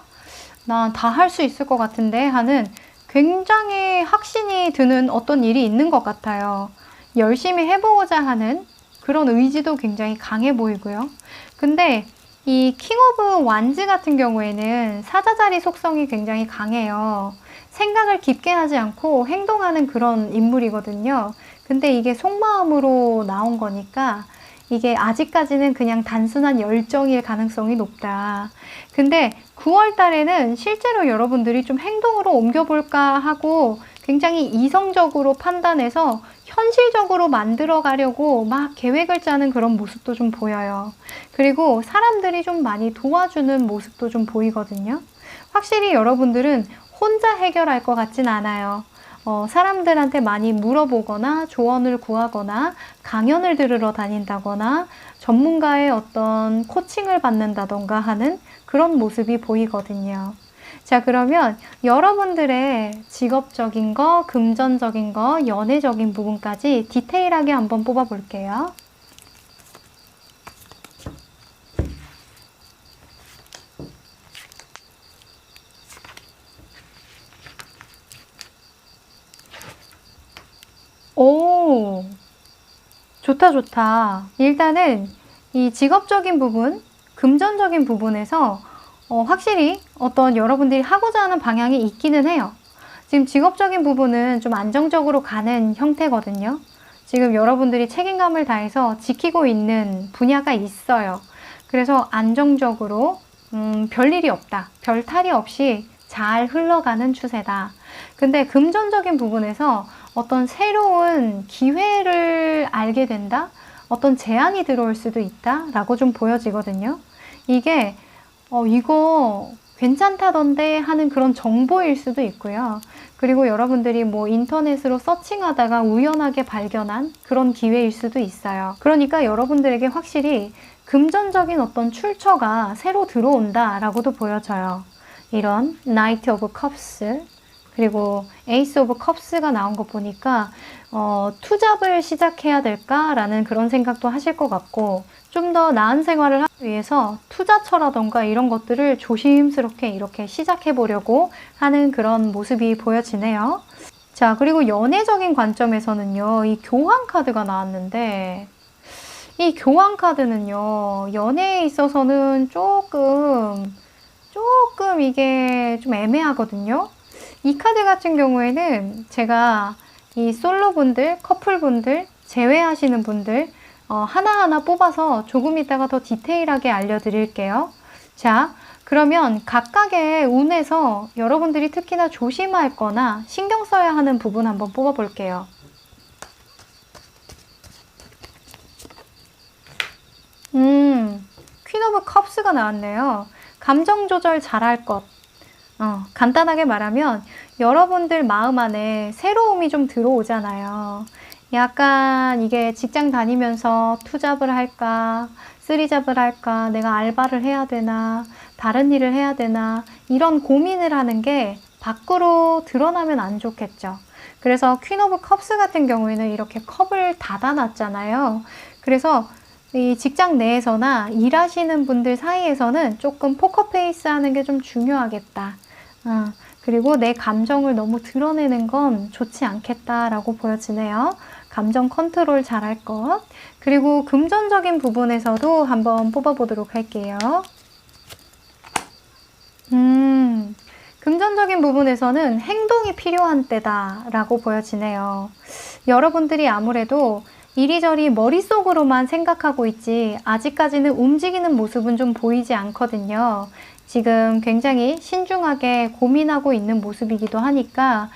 A: 난 다 할 수 있을 것 같은데 하는 굉장히 확신이 드는 어떤 일이 있는 것 같아요. 열심히 해보고자 하는 그런 의지도 굉장히 강해 보이고요. 근데 이 킹 오브 완즈 같은 경우에는 사자자리 속성이 굉장히 강해요. 생각을 깊게 하지 않고 행동하는 그런 인물이거든요. 근데 이게 속마음으로 나온 거니까 이게 아직까지는 그냥 단순한 열정일 가능성이 높다. 근데 9월 달에는 실제로 여러분들이 좀 행동으로 옮겨볼까 하고 굉장히 이성적으로 판단해서 현실적으로 만들어 가려고 막 계획을 짜는 그런 모습도 좀 보여요. 그리고 사람들이 좀 많이 도와주는 모습도 좀 보이거든요. 확실히 여러분들은 혼자 해결할 것 같진 않아요. 사람들한테 많이 물어보거나 조언을 구하거나 강연을 들으러 다닌다거나 전문가의 어떤 코칭을 받는다던가 하는 그런 모습이 보이거든요. 자, 그러면 여러분들의 직업적인 거, 금전적인 거, 연애적인 부분까지 디테일하게 한번 뽑아 볼게요. 오, 좋다, 좋다. 일단은 이 직업적인 부분, 금전적인 부분에서 확실히 어떤 여러분들이 하고자 하는 방향이 있기는 해요. 지금 직업적인 부분은 좀 안정적으로 가는 형태거든요. 지금 여러분들이 책임감을 다해서 지키고 있는 분야가 있어요. 그래서 안정적으로 별일이 없다. 별 탈이 없이 잘 흘러가는 추세다. 근데 금전적인 부분에서 어떤 새로운 기회를 알게 된다? 어떤 제안이 들어올 수도 있다? 라고 좀 보여지거든요. 이게 이거 괜찮다던데 하는 그런 정보일 수도 있고요. 그리고 여러분들이 뭐 인터넷으로 서칭하다가 우연하게 발견한 그런 기회일 수도 있어요. 그러니까 여러분들에게 확실히 금전적인 어떤 출처가 새로 들어온다 라고도 보여져요. 이런 나이트 오브 컵스 그리고 에이스 오브 컵스가 나온 거 보니까 투잡을 시작해야 될까라는 그런 생각도 하실 것 같고 좀 더 나은 생활을 하기 위해서 투자처라던가 이런 것들을 조심스럽게 이렇게 시작해 보려고 하는 그런 모습이 보여지네요. 자, 그리고 연애적인 관점에서는요, 이 교환 카드가 나왔는데 이 교환 카드는요, 연애에 있어서는 조금 이게 좀 애매하거든요. 이 카드 같은 경우에는 제가 이 솔로분들, 커플분들, 재회하시는 분들 하나하나 뽑아서 조금 이따가 더 디테일하게 알려드릴게요. 자, 그러면 각각의 운에서 여러분들이 특히나 조심할 거나 신경 써야 하는 부분 한번 뽑아볼게요. 퀸 오브 컵스가 나왔네요. 감정 조절 잘할 것. 간단하게 말하면 여러분들 마음 안에 새로움이 좀 들어오잖아요. 약간 이게 직장 다니면서 투잡을 할까, 쓰리잡을 할까, 내가 알바를 해야 되나, 다른 일을 해야 되나, 이런 고민을 하는 게 밖으로 드러나면 안 좋겠죠. 그래서 퀸 오브 컵스 같은 경우에는 이렇게 컵을 닫아놨잖아요. 그래서 이 직장 내에서나 일하시는 분들 사이에서는 조금 포커페이스 하는 게 좀 중요하겠다. 그리고 내 감정을 너무 드러내는 건 좋지 않겠다라고 보여지네요. 감정 컨트롤 잘할 것. 그리고 금전적인 부분에서도 한번 뽑아보도록 할게요. 금전적인 부분에서는 행동이 필요한 때다라고 보여지네요. 여러분들이 아무래도 이리저리 머릿속으로만 생각하고 있지 아직까지는 움직이는 모습은 좀 보이지 않거든요. 지금 굉장히 신중하게 고민하고 있는 모습이기도 하니까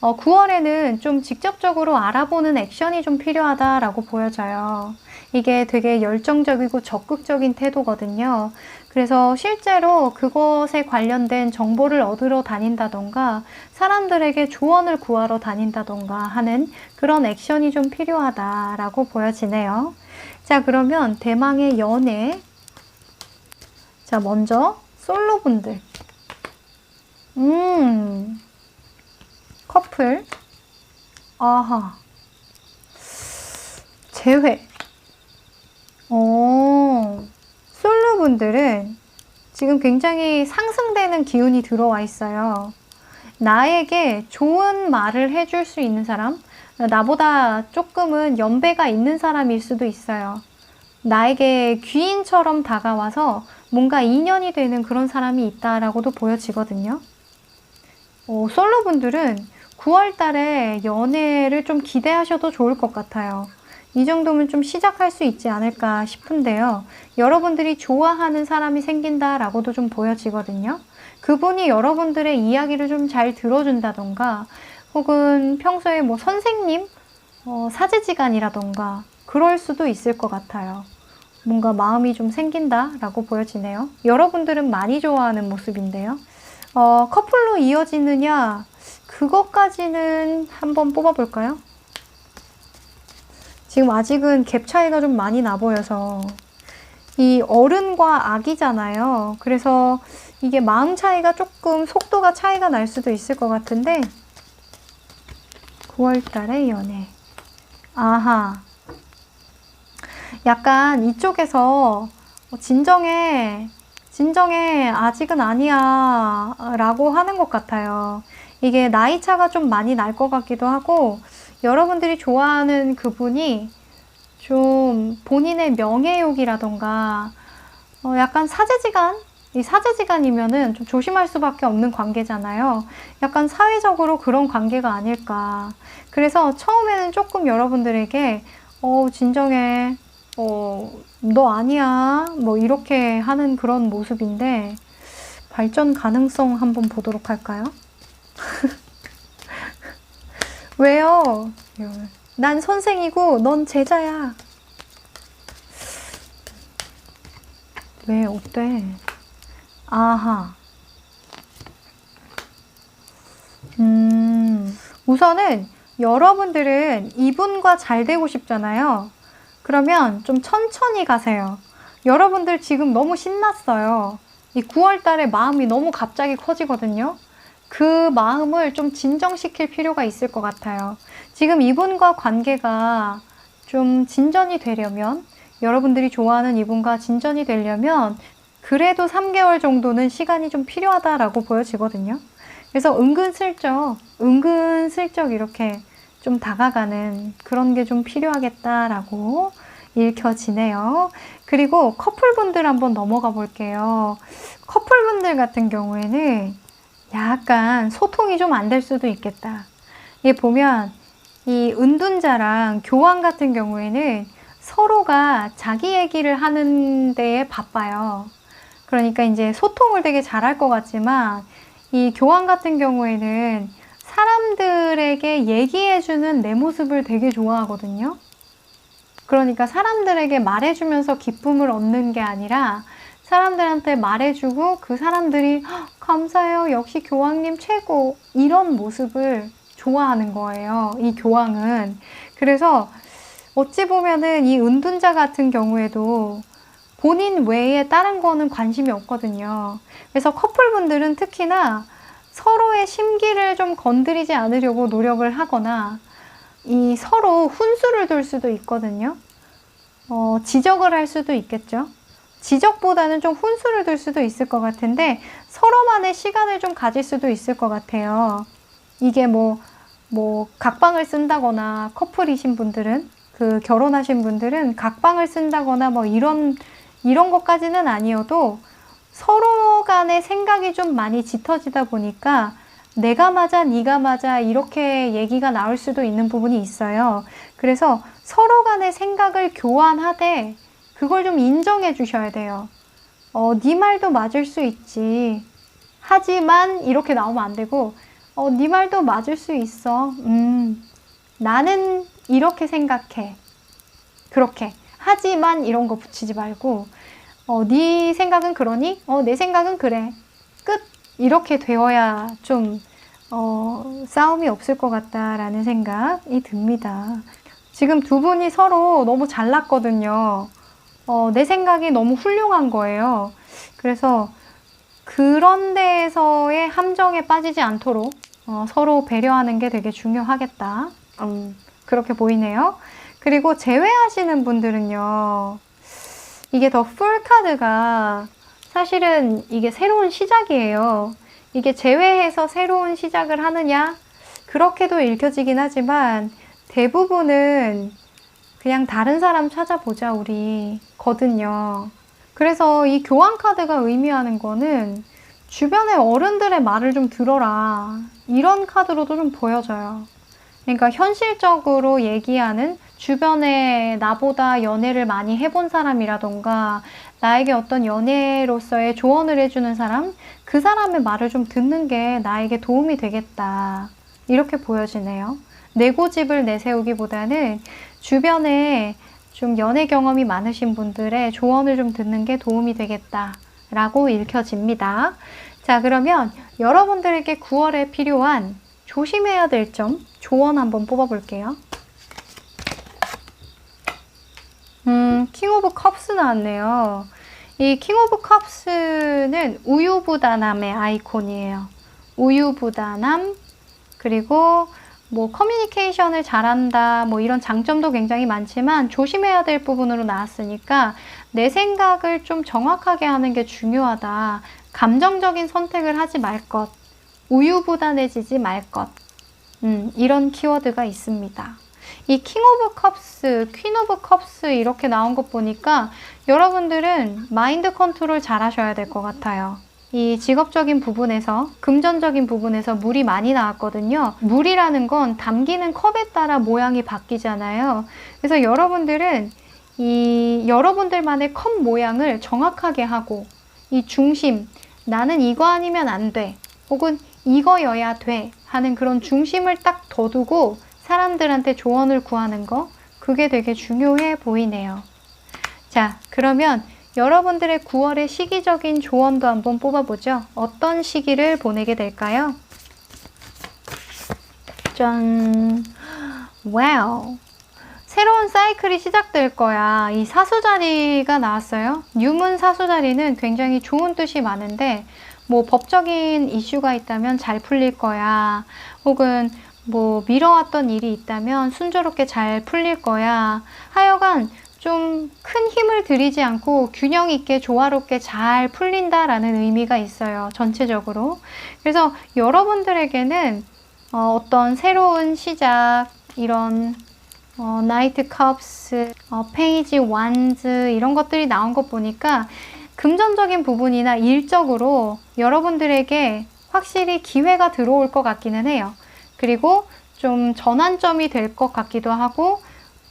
A: 9월에는 좀 직접적으로 알아보는 액션이 좀 필요하다라고 보여져요. 이게 되게 열정적이고 적극적인 태도거든요. 그래서 실제로 그것에 관련된 정보를 얻으러 다닌다던가 사람들에게 조언을 구하러 다닌다던가 하는 그런 액션이 좀 필요하다라고 보여지네요. 자, 그러면 대망의 연애. 자, 먼저 솔로분들. 커플. 아하. 제외. 솔로분들은 지금 굉장히 상승되는 기운이 들어와 있어요. 나에게 좋은 말을 해줄 수 있는 사람, 나보다 조금은 연배가 있는 사람일 수도 있어요. 나에게 귀인처럼 다가와서 뭔가 인연이 되는 그런 사람이 있다라고도 보여지거든요. 솔로분들은 9월 달에 연애를 좀 기대하셔도 좋을 것 같아요. 이 정도면 좀 시작할 수 있지 않을까 싶은데요. 여러분들이 좋아하는 사람이 생긴다라고도 좀 보여지거든요. 그분이 여러분들의 이야기를 좀 잘 들어준다던가 혹은 평소에 뭐 선생님, 사제지간이라던가 그럴 수도 있을 것 같아요. 뭔가 마음이 좀 생긴다라고 보여지네요. 여러분들은 많이 좋아하는 모습인데요. 커플로 이어지느냐? 그것까지는 한번 뽑아볼까요? 지금 아직은 갭 차이가 좀 많이 나 보여서 이 어른과 아기잖아요. 그래서 이게 마음 차이가 조금 속도가 차이가 날 수도 있을 것 같은데 9월달에 연애. 아하. 약간 이쪽에서 진정해 아직은 아니야 라고 하는 것 같아요. 이게 나이 차가 좀 많이 날 것 같기도 하고 여러분들이 좋아하는 그분이 좀 본인의 명예욕이라던가 약간 사제지간? 이 사제지간이면은 좀 조심할 수밖에 없는 관계잖아요. 약간 사회적으로 그런 관계가 아닐까. 그래서 처음에는 조금 여러분들에게 진정해, 너 아니야, 뭐 이렇게 하는 그런 모습인데 발전 가능성 한번 보도록 할까요? 왜요? 난 선생이고 넌 제자야. 왜 어때? 아하. 우선은 여러분들은 이분과 잘 되고 싶잖아요. 그러면 좀 천천히 가세요. 여러분들 지금 너무 신났어요. 이 9월 달에 마음이 너무 갑자기 커지거든요. 그 마음을 좀 진정시킬 필요가 있을 것 같아요. 지금 이분과 관계가 좀 진전이 되려면, 여러분들이 좋아하는 이분과 진전이 되려면 그래도 3개월 정도는 시간이 좀 필요하다라고 보여지거든요. 그래서 은근슬쩍 이렇게 좀 다가가는 그런 게 좀 필요하겠다라고 읽혀지네요. 그리고 커플분들 한번 넘어가 볼게요. 커플분들 같은 경우에는 약간 소통이 좀 안 될 수도 있겠다. 이게 보면 이 은둔자랑 교황 같은 경우에는 서로가 자기 얘기를 하는 데에 바빠요. 그러니까 이제 소통을 되게 잘할 것 같지만 이 교황 같은 경우에는 사람들에게 얘기해주는 내 모습을 되게 좋아하거든요. 그러니까 사람들에게 말해주면서 기쁨을 얻는 게 아니라 사람들한테 말해주고 그 사람들이 감사해요, 역시 교황님 최고, 이런 모습을 좋아하는 거예요, 이 교황은. 그래서 어찌 보면은 이 은둔자 같은 경우에도 본인 외에 다른 거는 관심이 없거든요. 그래서 커플분들은 특히나 서로의 심기를 좀 건드리지 않으려고 노력을 하거나 이 서로 훈수를 둘 수도 있거든요. 지적을 할 수도 있겠죠. 지적보다는 좀 훈수를 둘 수도 있을 것 같은데 서로만의 시간을 좀 가질 수도 있을 것 같아요. 이게 뭐 각방을 쓴다거나 커플이신 분들은 결혼하신 분들은 각방을 쓴다거나 뭐 이런 것까지는 아니어도 서로 간의 생각이 좀 많이 짙어지다 보니까 내가 맞아, 네가 맞아 이렇게 얘기가 나올 수도 있는 부분이 있어요. 그래서 서로 간의 생각을 교환하되 그걸 좀 인정해 주셔야 돼요. 네 말도 맞을 수 있지. 하지만 이렇게 나오면 안 되고 네 말도 맞을 수 있어. 나는 이렇게 생각해. 그렇게
B: 하지만 이런 거 붙이지 말고 네 생각은 그러니? 내 생각은 그래. 끝! 이렇게 되어야 좀 싸움이 없을 것 같다라는 생각이 듭니다. 지금 두 분이 서로 너무 잘났거든요. 내 생각이 너무 훌륭한 거예요. 그래서 그런 데에서의 함정에 빠지지 않도록 서로 배려하는 게 되게 중요하겠다. 그렇게 보이네요. 그리고 제외하시는 분들은요. 이게 더 풀 카드가 사실은 이게 새로운 시작이에요. 이게 제외해서 새로운 시작을 하느냐? 그렇게도 읽혀지긴 하지만 대부분은 그냥 다른 사람 찾아보자 우리 거든요. 그래서 이 교환 카드가 의미하는 거는 주변의 어른들의 말을 좀 들어라. 이런 카드로도 좀 보여져요. 그러니까 현실적으로 얘기하는 주변에 나보다 연애를 많이 해본 사람이라던가 나에게 어떤 연애로서의 조언을 해주는 사람, 그 사람의 말을 좀 듣는 게 나에게 도움이 되겠다. 이렇게 보여지네요. 내 고집을 내세우기보다는 주변에 좀 연애 경험이 많으신 분들의 조언을 좀 듣는 게 도움이 되겠다라고 읽혀집니다. 자, 그러면 여러분들에게 9월에 필요한 조심해야 될 점, 조언 한번 뽑아볼게요. 킹 오브 컵스 나왔네요. 이 킹 오브 컵스는 우유부단함의 아이콘이에요. 우유부단함, 그리고 뭐 커뮤니케이션을 잘한다, 뭐 이런 장점도 굉장히 많지만 조심해야 될 부분으로 나왔으니까 내 생각을 좀 정확하게 하는 게 중요하다. 감정적인 선택을 하지 말 것. 우유부단해지지 말 것. 이런 키워드가 있습니다. 이 킹 오브 컵스, 퀸 오브 컵스 이렇게 나온 것 보니까 여러분들은 마인드 컨트롤 잘 하셔야 될 것 같아요. 이 직업적인 부분에서, 금전적인 부분에서 물이 많이 나왔거든요. 물이라는 건 담기는 컵에 따라 모양이 바뀌잖아요. 그래서 여러분들은 이 여러분들만의 컵 모양을 정확하게 하고 이 중심, 나는 이거 아니면 안 돼. 혹은 이거여야 돼 하는 그런 중심을 딱 둬두고 사람들한테 조언을 구하는 거, 그게 되게 중요해 보이네요. 자, 그러면 여러분들의 9월의 시기적인 조언도 한번 뽑아보죠. 어떤 시기를 보내게 될까요? 짠! 와우! 새로운 사이클이 시작될 거야. 이 사수자리가 나왔어요. 유문 사수자리는 굉장히 좋은 뜻이 많은데 뭐 법적인 이슈가 있다면 잘 풀릴 거야. 혹은 뭐 미뤄왔던 일이 있다면 순조롭게 잘 풀릴 거야. 하여간 좀 큰 힘을 들이지 않고 균형 있게 조화롭게 잘 풀린다라는 의미가 있어요. 전체적으로. 그래서 여러분들에게는 어떤 새로운 시작, 이런 나이트 컵스, 페이지 완즈 이런 것들이 나온 것 보니까 금전적인 부분이나 일적으로 여러분들에게 확실히 기회가 들어올 것 같기는 해요. 그리고 좀 전환점이 될 것 같기도 하고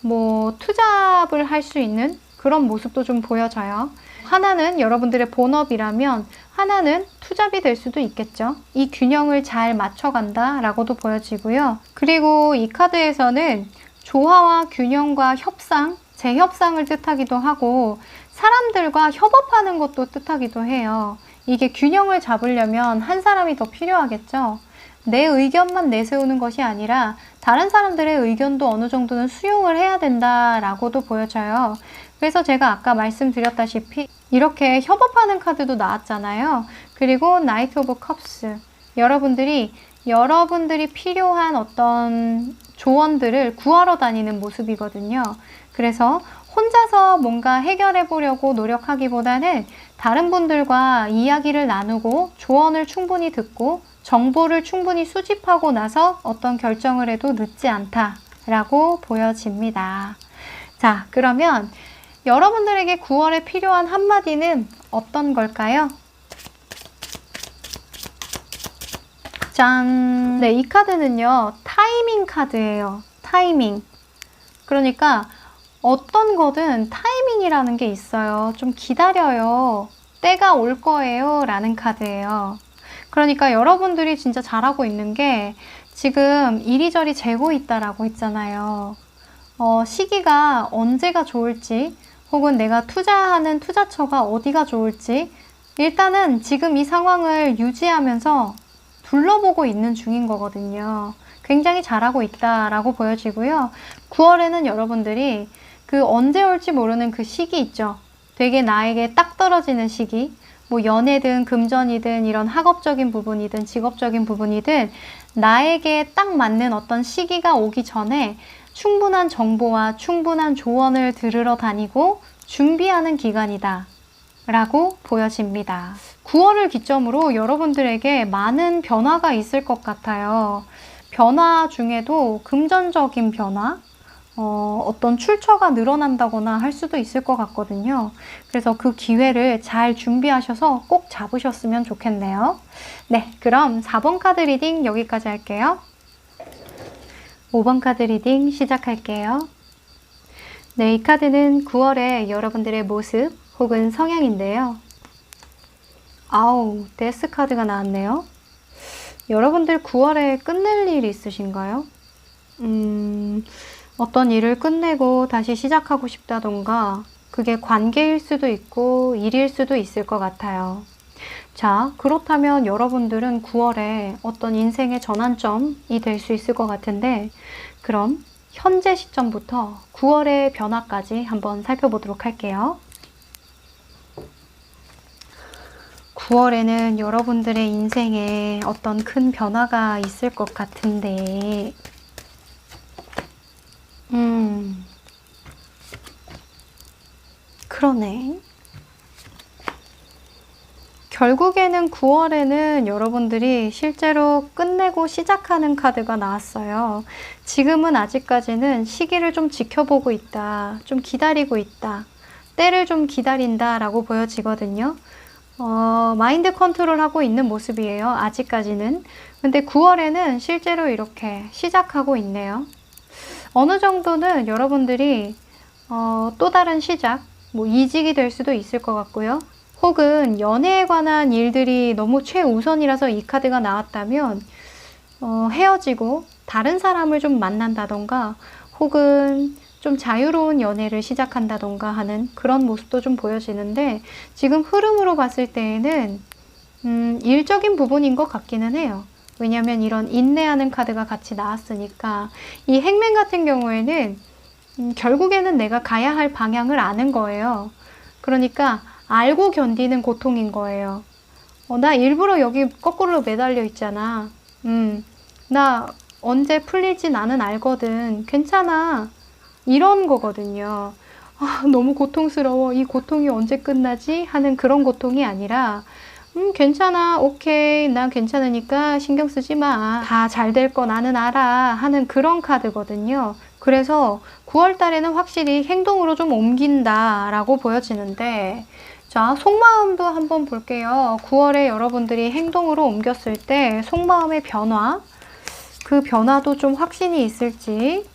B: 뭐 투잡을 할 수 있는 그런 모습도 좀 보여져요. 하나는 여러분들의 본업이라면 하나는 투잡이 될 수도 있겠죠. 이 균형을 잘 맞춰간다 라고도 보여지고요. 그리고 이 카드에서는 조화와 균형과 협상, 재협상을 뜻하기도 하고 사람들과 협업하는 것도 뜻하기도 해요. 이게 균형을 잡으려면 한 사람이 더 필요하겠죠. 내 의견만 내세우는 것이 아니라 다른 사람들의 의견도 어느 정도는 수용을 해야 된다라고도 보여져요. 그래서 제가 아까 말씀드렸다시피 이렇게 협업하는 카드도 나왔잖아요. 그리고 나이트 오브 컵스. 여러분들이 필요한 어떤 조언들을 구하러 다니는 모습이거든요. 그래서 혼자서 뭔가 해결해 보려고 노력하기보다는 다른 분들과 이야기를 나누고 조언을 충분히 듣고 정보를 충분히 수집하고 나서 어떤 결정을 해도 늦지 않다라고 보여집니다. 자, 그러면 여러분들에게 9월에 필요한 한마디는 어떤 걸까요? 짠! 네, 이 카드는요, 타이밍 카드예요. 타이밍. 그러니까 어떤 거든 타이밍이라는 게 있어요. 좀 기다려요. 때가 올 거예요. 라는 카드예요. 그러니까 여러분들이 진짜 잘하고 있는 게 지금 이리저리 재고 있다라고 했잖아요. 시기가 언제가 좋을지, 혹은 내가 투자하는 투자처가 어디가 좋을지 일단은 지금 이 상황을 유지하면서 둘러보고 있는 중인 거거든요. 굉장히 잘하고 있다라고 보여지고요. 9월에는 여러분들이 그 언제 올지 모르는 그 시기 있죠. 되게 나에게 딱 떨어지는 시기. 뭐 연애든 금전이든 이런 학업적인 부분이든 직업적인 부분이든 나에게 딱 맞는 어떤 시기가 오기 전에 충분한 정보와 충분한 조언을 들으러 다니고 준비하는 기간이다 라고 보여집니다. 9월을 기점으로 여러분들에게 많은 변화가 있을 것 같아요. 변화 중에도 금전적인 변화, 어떤 출처가 늘어난다거나 할 수도 있을 것 같거든요. 그래서 그 기회를 잘 준비하셔서 꼭 잡으셨으면 좋겠네요. 네, 그럼 4번 카드 리딩 여기까지 할게요. 5번 카드 리딩 시작할게요. 네, 이 카드는 9월에 여러분들의 모습 혹은 성향인데요. 아우, 데스 카드가 나왔네요. 여러분들 9월에 끝낼 일이 있으신가요? 어떤 일을 끝내고 다시 시작하고 싶다던가 그게 관계일 수도 있고 일일 수도 있을 것 같아요. 자, 그렇다면 여러분들은 9월에 어떤 인생의 전환점이 될 수 있을 것 같은데 그럼 현재 시점부터 9월의 변화까지 한번 살펴보도록 할게요. 9월에는 여러분들의 인생에 어떤 큰 변화가 있을 것 같은데 그러네. 결국에는 9월에는 여러분들이 실제로 끝내고 시작하는 카드가 나왔어요. 지금은 아직까지는 시기를 좀 지켜보고 있다. 좀 기다리고 있다. 때를 좀 기다린다 라고 보여지거든요. 마인드 컨트롤하고 있는 모습이에요. 아직까지는. 근데 9월에는 실제로 이렇게 시작하고 있네요. 어느 정도는 여러분들이 또 다른 시작, 뭐 이직이 될 수도 있을 것 같고요. 혹은 연애에 관한 일들이 너무 최우선이라서 이 카드가 나왔다면 헤어지고 다른 사람을 좀 만난다던가 혹은 좀 자유로운 연애를 시작한다던가 하는 그런 모습도 좀 보여지는데 지금 흐름으로 봤을 때에는 일적인 부분인 것 같기는 해요. 왜냐하면 이런 인내하는 카드가 같이 나왔으니까 이 행맨 같은 경우에는 결국에는 내가 가야 할 방향을 아는 거예요. 그러니까 알고 견디는 고통인 거예요. 나 일부러 여기 거꾸로 매달려 있잖아. 나 언제 풀릴지 나는 알거든. 괜찮아. 이런 거거든요. 아, 너무 고통스러워. 이 고통이 언제 끝나지? 하는 그런 고통이 아니라 괜찮아. 오케이. 난 괜찮으니까 신경 쓰지 마. 다 잘 될 거 나는 알아. 하는 그런 카드거든요. 그래서 9월 달에는 확실히 행동으로 좀 옮긴다라고 보여지는데 자, 속마음도 한번 볼게요. 9월에 여러분들이 행동으로 옮겼을 때 속마음의 변화, 그 변화도 좀 확신이 있을지.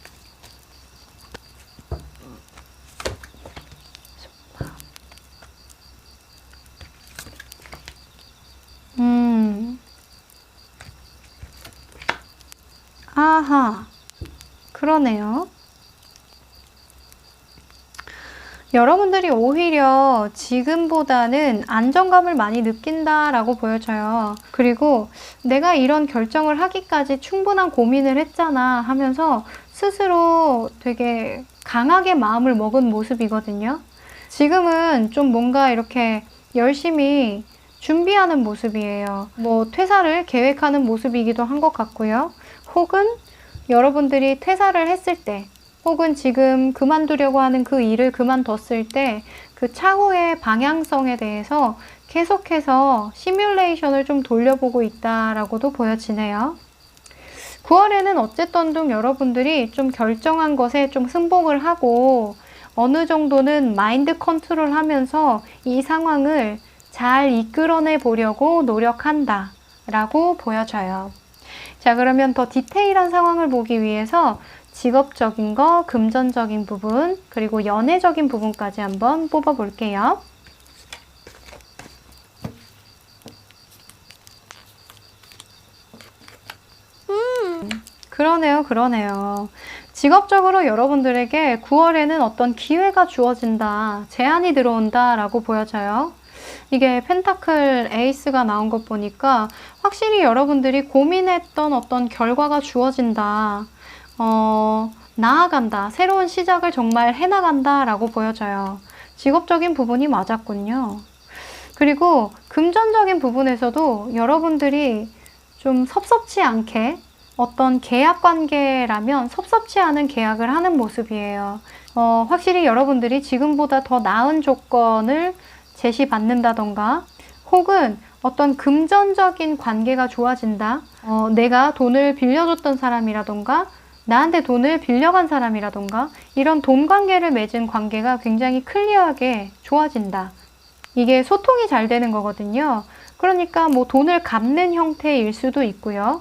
B: 아하, 그러네요. 여러분들이 오히려 지금보다는 안정감을 많이 느낀다라고 보여져요. 그리고 내가 이런 결정을 하기까지 충분한 고민을 했잖아 하면서 스스로 되게 강하게 마음을 먹은 모습이거든요. 지금은 좀 뭔가 이렇게 열심히 준비하는 모습이에요. 뭐 퇴사를 계획하는 모습이기도 한 것 같고요. 혹은 여러분들이 퇴사를 했을 때 혹은 지금 그만두려고 하는 그 일을 그만뒀을 때 그 차후의 방향성에 대해서 계속해서 시뮬레이션을 좀 돌려보고 있다라고도 보여지네요. 9월에는 어쨌든 좀 여러분들이 좀 결정한 것에 좀 승복을 하고 어느 정도는 마인드 컨트롤 하면서 이 상황을 잘 이끌어내 보려고 노력한다 라고 보여져요. 자, 그러면 더 디테일한 상황을 보기 위해서 직업적인 거, 금전적인 부분, 그리고 연애적인 부분까지 한번 뽑아 볼게요. 그러네요. 직업적으로 여러분들에게 9월에는 어떤 기회가 주어진다, 제안이 들어온다 라고 보여져요. 이게 펜타클 에이스가 나온 것 보니까 확실히 여러분들이 고민했던 어떤 결과가 주어진다, 나아간다, 새로운 시작을 정말 해나간다 라고 보여져요. 직업적인 부분이 맞았군요. 그리고 금전적인 부분에서도 여러분들이 좀 섭섭지 않게 어떤 계약 관계라면 섭섭지 않은 계약을 하는 모습이에요. 확실히 여러분들이 지금보다 더 나은 조건을 제시받는다던가 혹은 어떤 금전적인 관계가 좋아진다. 내가 돈을 빌려줬던 사람이라던가 나한테 돈을 빌려간 사람이라던가 이런 돈 관계를 맺은 관계가 굉장히 클리어하게 좋아진다. 이게 소통이 잘 되는 거거든요. 그러니까 뭐 돈을 갚는 형태일 수도 있고요.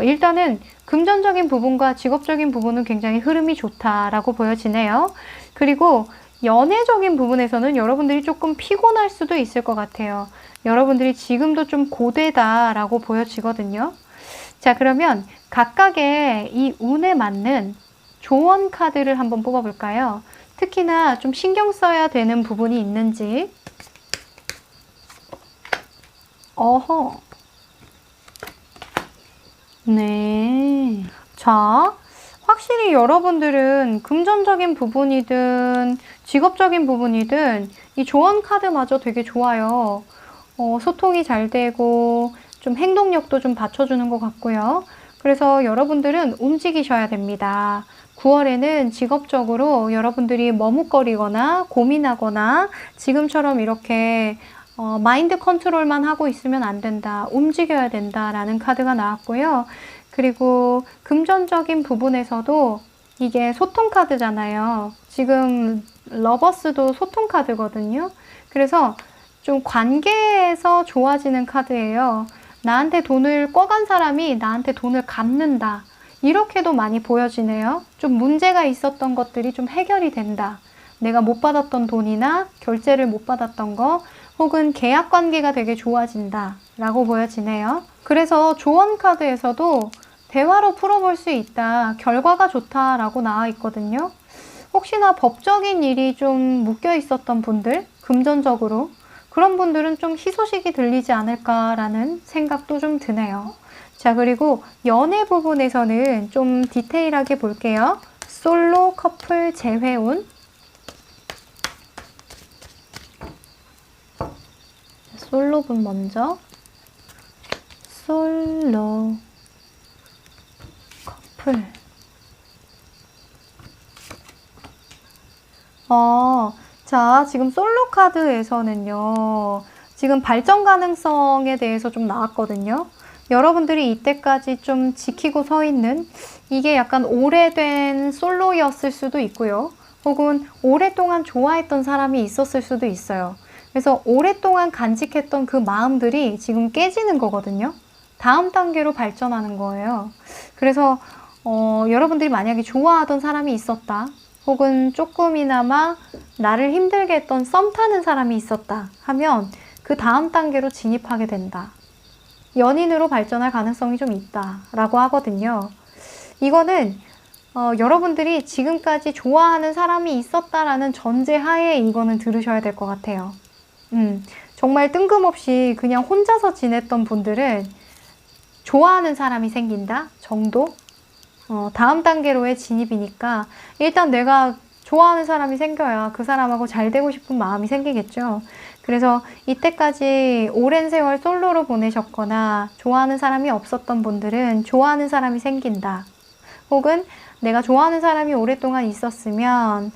B: 일단은 금전적인 부분과 직업적인 부분은 굉장히 흐름이 좋다라고 보여지네요. 그리고 연애적인 부분에서는 여러분들이 조금 피곤할 수도 있을 것 같아요. 여러분들이 지금도 좀 고되다라고 보여지거든요. 자, 그러면 각각의 이 운에 맞는 조언 카드를 한번 뽑아볼까요? 특히나 좀 신경 써야 되는 부분이 있는지. 어허. 네. 자, 확실히 여러분들은 금전적인 부분이든 직업적인 부분이든 이 조언 카드마저 되게 좋아요. 소통이 잘 되고 좀 행동력도 좀 받쳐주는 것 같고요. 그래서 여러분들은 움직이셔야 됩니다. 9월에는 직업적으로 여러분들이 머뭇거리거나 고민하거나 지금처럼 이렇게 마인드 컨트롤만 하고 있으면 안 된다. 움직여야 된다라는 카드가 나왔고요. 그리고 금전적인 부분에서도 이게 소통 카드잖아요. 지금 러버스도 소통 카드거든요. 그래서 좀 관계에서 좋아지는 카드예요. 나한테 돈을 꿔간 사람이 나한테 돈을 갚는다. 이렇게도 많이 보여지네요. 좀 문제가 있었던 것들이 좀 해결이 된다. 내가 못 받았던 돈이나 결제를 못 받았던 거 혹은 계약 관계가 되게 좋아진다 라고 보여지네요. 그래서 조언 카드에서도 대화로 풀어볼 수 있다, 결과가 좋다 라고 나와 있거든요. 혹시나 법적인 일이 좀 묶여 있었던 분들, 금전적으로 그런 분들은 좀 희소식이 들리지 않을까라는 생각도 좀 드네요. 자, 그리고 연애 부분에서는 좀 디테일하게 볼게요. 솔로 커플 재회운, 솔로분 먼저. 솔로 커플. 자, 지금 솔로 카드에서는요, 지금 발전 가능성에 대해서 좀 나왔거든요. 여러분들이 이때까지 좀 지키고 서 있는, 이게 약간 오래된 솔로였을 수도 있고요. 혹은 오랫동안 좋아했던 사람이 있었을 수도 있어요. 그래서 오랫동안 간직했던 그 마음들이 지금 깨지는 거거든요. 다음 단계로 발전하는 거예요. 그래서 여러분들이 만약에 좋아하던 사람이 있었다. 혹은 조금이나마 나를 힘들게 했던 썸 타는 사람이 있었다 하면 그 다음 단계로 진입하게 된다. 연인으로 발전할 가능성이 좀 있다라고 하거든요. 이거는 여러분들이 지금까지 좋아하는 사람이 있었다라는 전제하에 이거는 들으셔야 될 것 같아요. 정말 뜬금없이 그냥 혼자서 지냈던 분들은 좋아하는 사람이 생긴다 정도? 다음 단계로의 진입이니까 일단 내가 좋아하는 사람이 생겨야 그 사람하고 잘 되고 싶은 마음이 생기겠죠. 그래서 이때까지 오랜 세월 솔로로 보내셨거나 좋아하는 사람이 없었던 분들은 좋아하는 사람이 생긴다. 혹은 내가 좋아하는 사람이 오랫동안 있었으면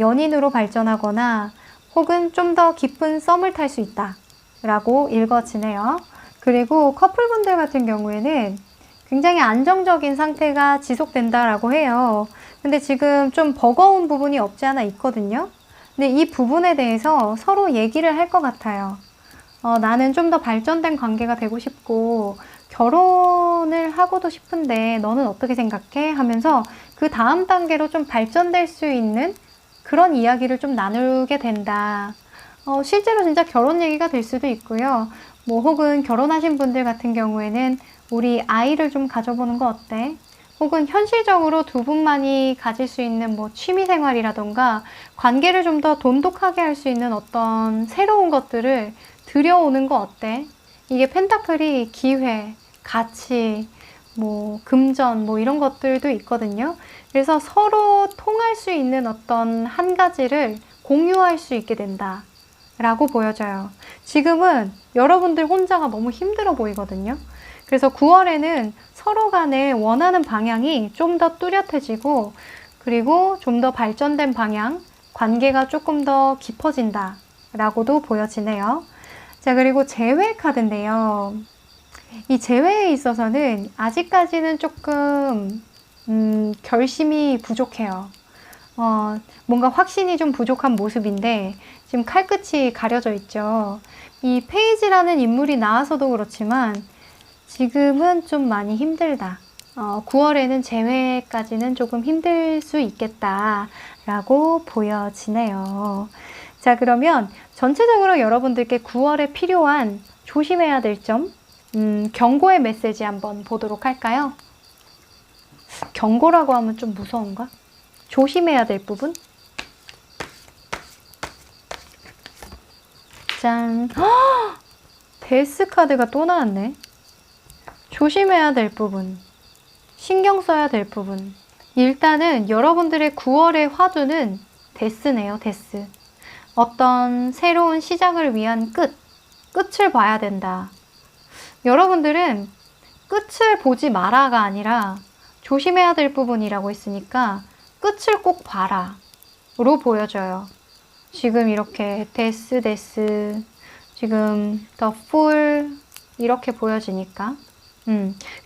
B: 연인으로 발전하거나 혹은 좀 더 깊은 썸을 탈 수 있다 라고 읽어지네요. 그리고 커플분들 같은 경우에는 굉장히 안정적인 상태가 지속된다라고 해요. 근데 지금 좀 버거운 부분이 없지 않아 있거든요. 근데 이 부분에 대해서 서로 얘기를 할 것 같아요. 나는 좀 더 발전된 관계가 되고 싶고 결혼을 하고도 싶은데 너는 어떻게 생각해? 하면서 그 다음 단계로 좀 발전될 수 있는 그런 이야기를 좀 나누게 된다. 실제로 진짜 결혼 얘기가 될 수도 있고요. 뭐 혹은 결혼하신 분들 같은 경우에는 우리 아이를 좀 가져보는 거 어때? 혹은 현실적으로 두 분만이 가질 수 있는 뭐 취미 생활이라던가 관계를 좀 더 돈독하게 할 수 있는 어떤 새로운 것들을 들여오는 거 어때? 이게 펜타클이 기회, 가치, 뭐 금전 뭐 이런 것들도 있거든요. 그래서 서로 통할 수 있는 어떤 한 가지를 공유할 수 있게 된다 라고 보여져요. 지금은 여러분들 혼자가 너무 힘들어 보이거든요. 그래서 9월에는 서로 간에 원하는 방향이 좀 더 뚜렷해지고, 그리고 좀 더 발전된 방향, 관계가 조금 더 깊어진다 라고도 보여지네요. 자, 그리고 재회 카드인데요. 이 재회에 있어서는 아직까지는 조금 결심이 부족해요. 뭔가 확신이 좀 부족한 모습인데 지금 칼끝이 가려져 있죠. 이 페이지라는 인물이 나와서도 그렇지만 지금은 좀 많이 힘들다. 9월에는 재회까지는 조금 힘들 수 있겠다라고 보여지네요. 자, 그러면 전체적으로 여러분들께 9월에 필요한 조심해야 될 점, 경고의 메시지 한번 보도록 할까요? 경고라고 하면 좀 무서운가? 조심해야 될 부분? 짠! 허! 데스 카드가 또 나왔네. 조심해야 될 부분, 신경 써야 될 부분. 일단은 여러분들의 9월의 화두는 데스네요, 데스. 어떤 새로운 시작을 위한 끝을 봐야 된다. 여러분들은 끝을 보지 마라가 아니라 조심해야 될 부분이라고 했으니까 끝을 꼭 봐라 로 보여져요. 지금 이렇게 데스, 지금 더 풀 이렇게 보여지니까.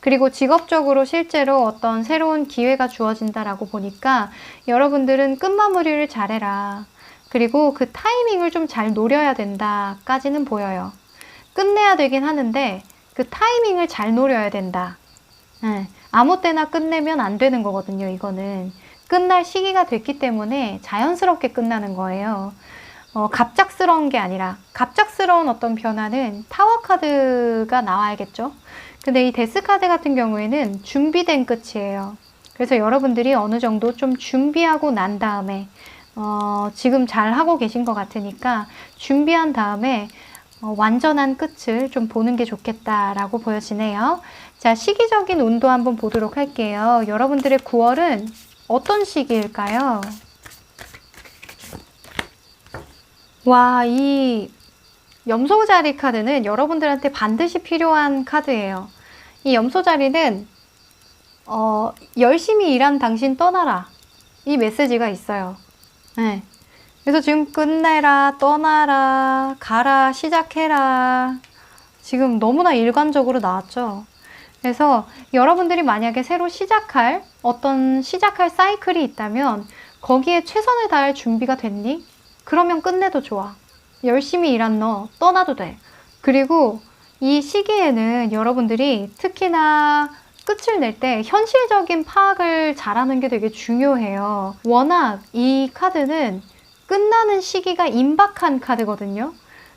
B: 그리고 직업적으로 실제로 어떤 새로운 기회가 주어진다라고 보니까 여러분들은 끝마무리를 잘해라. 그리고 그 타이밍을 좀 잘 노려야 된다까지는 보여요. 끝내야 되긴 하는데 그 타이밍을 잘 노려야 된다. 아무 때나 끝내면 안 되는 거거든요. 이거는 끝날 시기가 됐기 때문에 자연스럽게 끝나는 거예요. 갑작스러운 게 아니라, 갑작스러운 어떤 변화는 타워 카드가 나와야겠죠. 근데 이 데스 카드 같은 경우에는 준비된 끝이에요. 그래서 여러분들이 어느 정도 좀 준비하고 난 다음에 지금 잘 하고 계신 것 같으니까 준비한 다음에 완전한 끝을 좀 보는 게 좋겠다라고 보여지네요. 자, 시기적인 운도 한번 보도록 할게요. 여러분들의 9월은 어떤 시기일까요? 와, 이 염소자리 카드는 여러분들한테 반드시 필요한 카드예요. 이 염소자리는 열심히 일한 당신 떠나라. 이 메시지가 있어요. 네. 그래서 지금 끝내라, 떠나라, 가라, 시작해라. 지금 너무나 일관적으로 나왔죠. 그래서 여러분들이 만약에 새로 시작할 사이클이 있다면 거기에 최선을 다할 준비가 됐니? 그러면 끝내도 좋아. 열심히 일한 너 떠나도 돼. 그리고 이 시기에는 여러분들이 특히나 끝을 낼 때 현실적인 파악을 잘하는 게 되게 중요해요. 워낙 이 카드는 끝나는 시기가 임박한 카드거든요.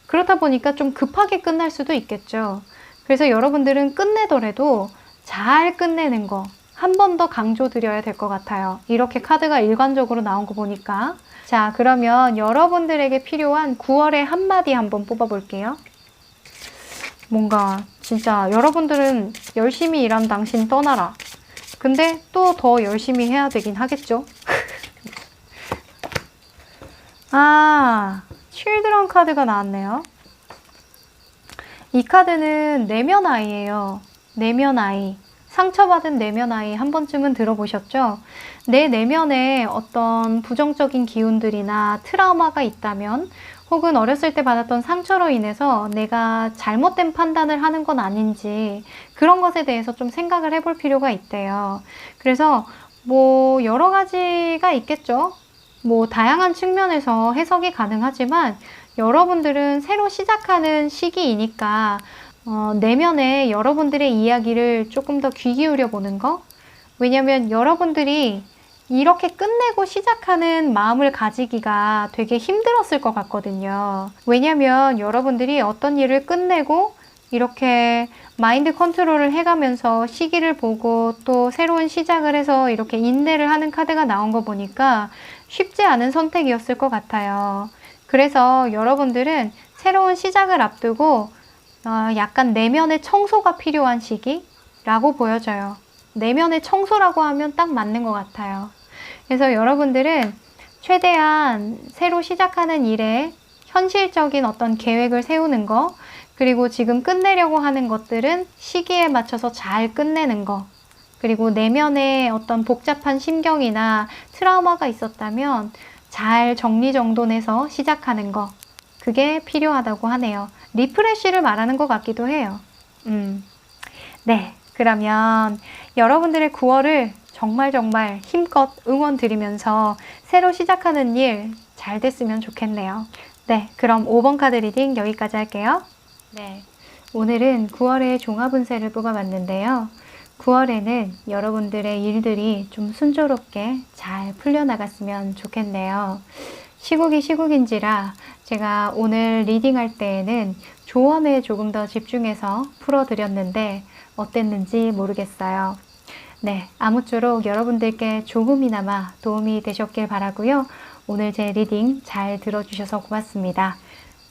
B: 그렇다 보니까 좀 급하게 끝날 수도 있겠죠. 그래서 여러분들은 끝내더라도 잘 끝내는 거 한 번 더 강조드려야 될 것 같아요. 이렇게 카드가 일관적으로 나온 거 보니까. 자, 그러면 여러분들에게 필요한 9월의 한마디 한번 뽑아볼게요. 뭔가 진짜 여러분들은 열심히 일한 당신 떠나라. 근데 또 더 열심히 해야 되긴 하겠죠? 아, 칠드런 카드가 나왔네요. 이 카드는 내면 아이예요. 내면 아이. 상처받은 내면 아이 한 번쯤은 들어보셨죠? 내 내면에 어떤 부정적인 기운들이나 트라우마가 있다면, 혹은 어렸을 때 받았던 상처로 인해서 내가 잘못된 판단을 하는 건 아닌지 그런 것에 대해서 좀 생각을 해볼 필요가 있대요. 그래서 뭐 여러 가지가 있겠죠. 뭐 다양한 측면에서 해석이 가능하지만 여러분들은 새로 시작하는 시기이니까 내면에 여러분들의 이야기를 조금 더 귀 기울여 보는 거. 왜냐면 여러분들이 이렇게 끝내고 시작하는 마음을 가지기가 되게 힘들었을 것 같거든요. 왜냐면 여러분들이 어떤 일을 끝내고 이렇게 마인드 컨트롤을 해가면서 시기를 보고 또 새로운 시작을 해서 이렇게 인내를 하는 카드가 나온 거 보니까 쉽지 않은 선택이었을 것 같아요. 그래서 여러분들은 새로운 시작을 앞두고 약간 내면의 청소가 필요한 시기라고 보여져요. 내면의 청소라고 하면 딱 맞는 것 같아요. 그래서 여러분들은 최대한 새로 시작하는 일에 현실적인 어떤 계획을 세우는 거, 그리고 지금 끝내려고 하는 것들은 시기에 맞춰서 잘 끝내는 거, 그리고 내면에 어떤 복잡한 심경이나 트라우마가 있었다면 잘 정리정돈해서 시작하는 거, 그게 필요하다고 하네요. 리프레쉬를 말하는 것 같기도 해요. 네, 그러면 여러분들의 9월을 정말 힘껏 응원 드리면서 새로 시작하는 일 잘 됐으면 좋겠네요. 네, 그럼 5번 카드 리딩 여기까지 할게요. 네, 오늘은 9월의 종합운세를 뽑아봤는데요. 9월에는 여러분들의 일들이 좀 순조롭게 잘 풀려나갔으면 좋겠네요. 시국이 시국인지라 제가 오늘 리딩할 때에는 조언에 조금 더 집중해서 풀어드렸는데 어땠는지 모르겠어요. 네, 아무쪼록 여러분들께 조금이나마 도움이 되셨길 바라고요. 오늘 제 리딩 잘 들어주셔서 고맙습니다.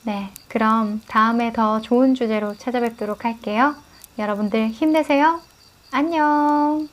B: 네, 그럼 다음에 더 좋은 주제로 찾아뵙도록 할게요. 여러분들 힘내세요. 안녕.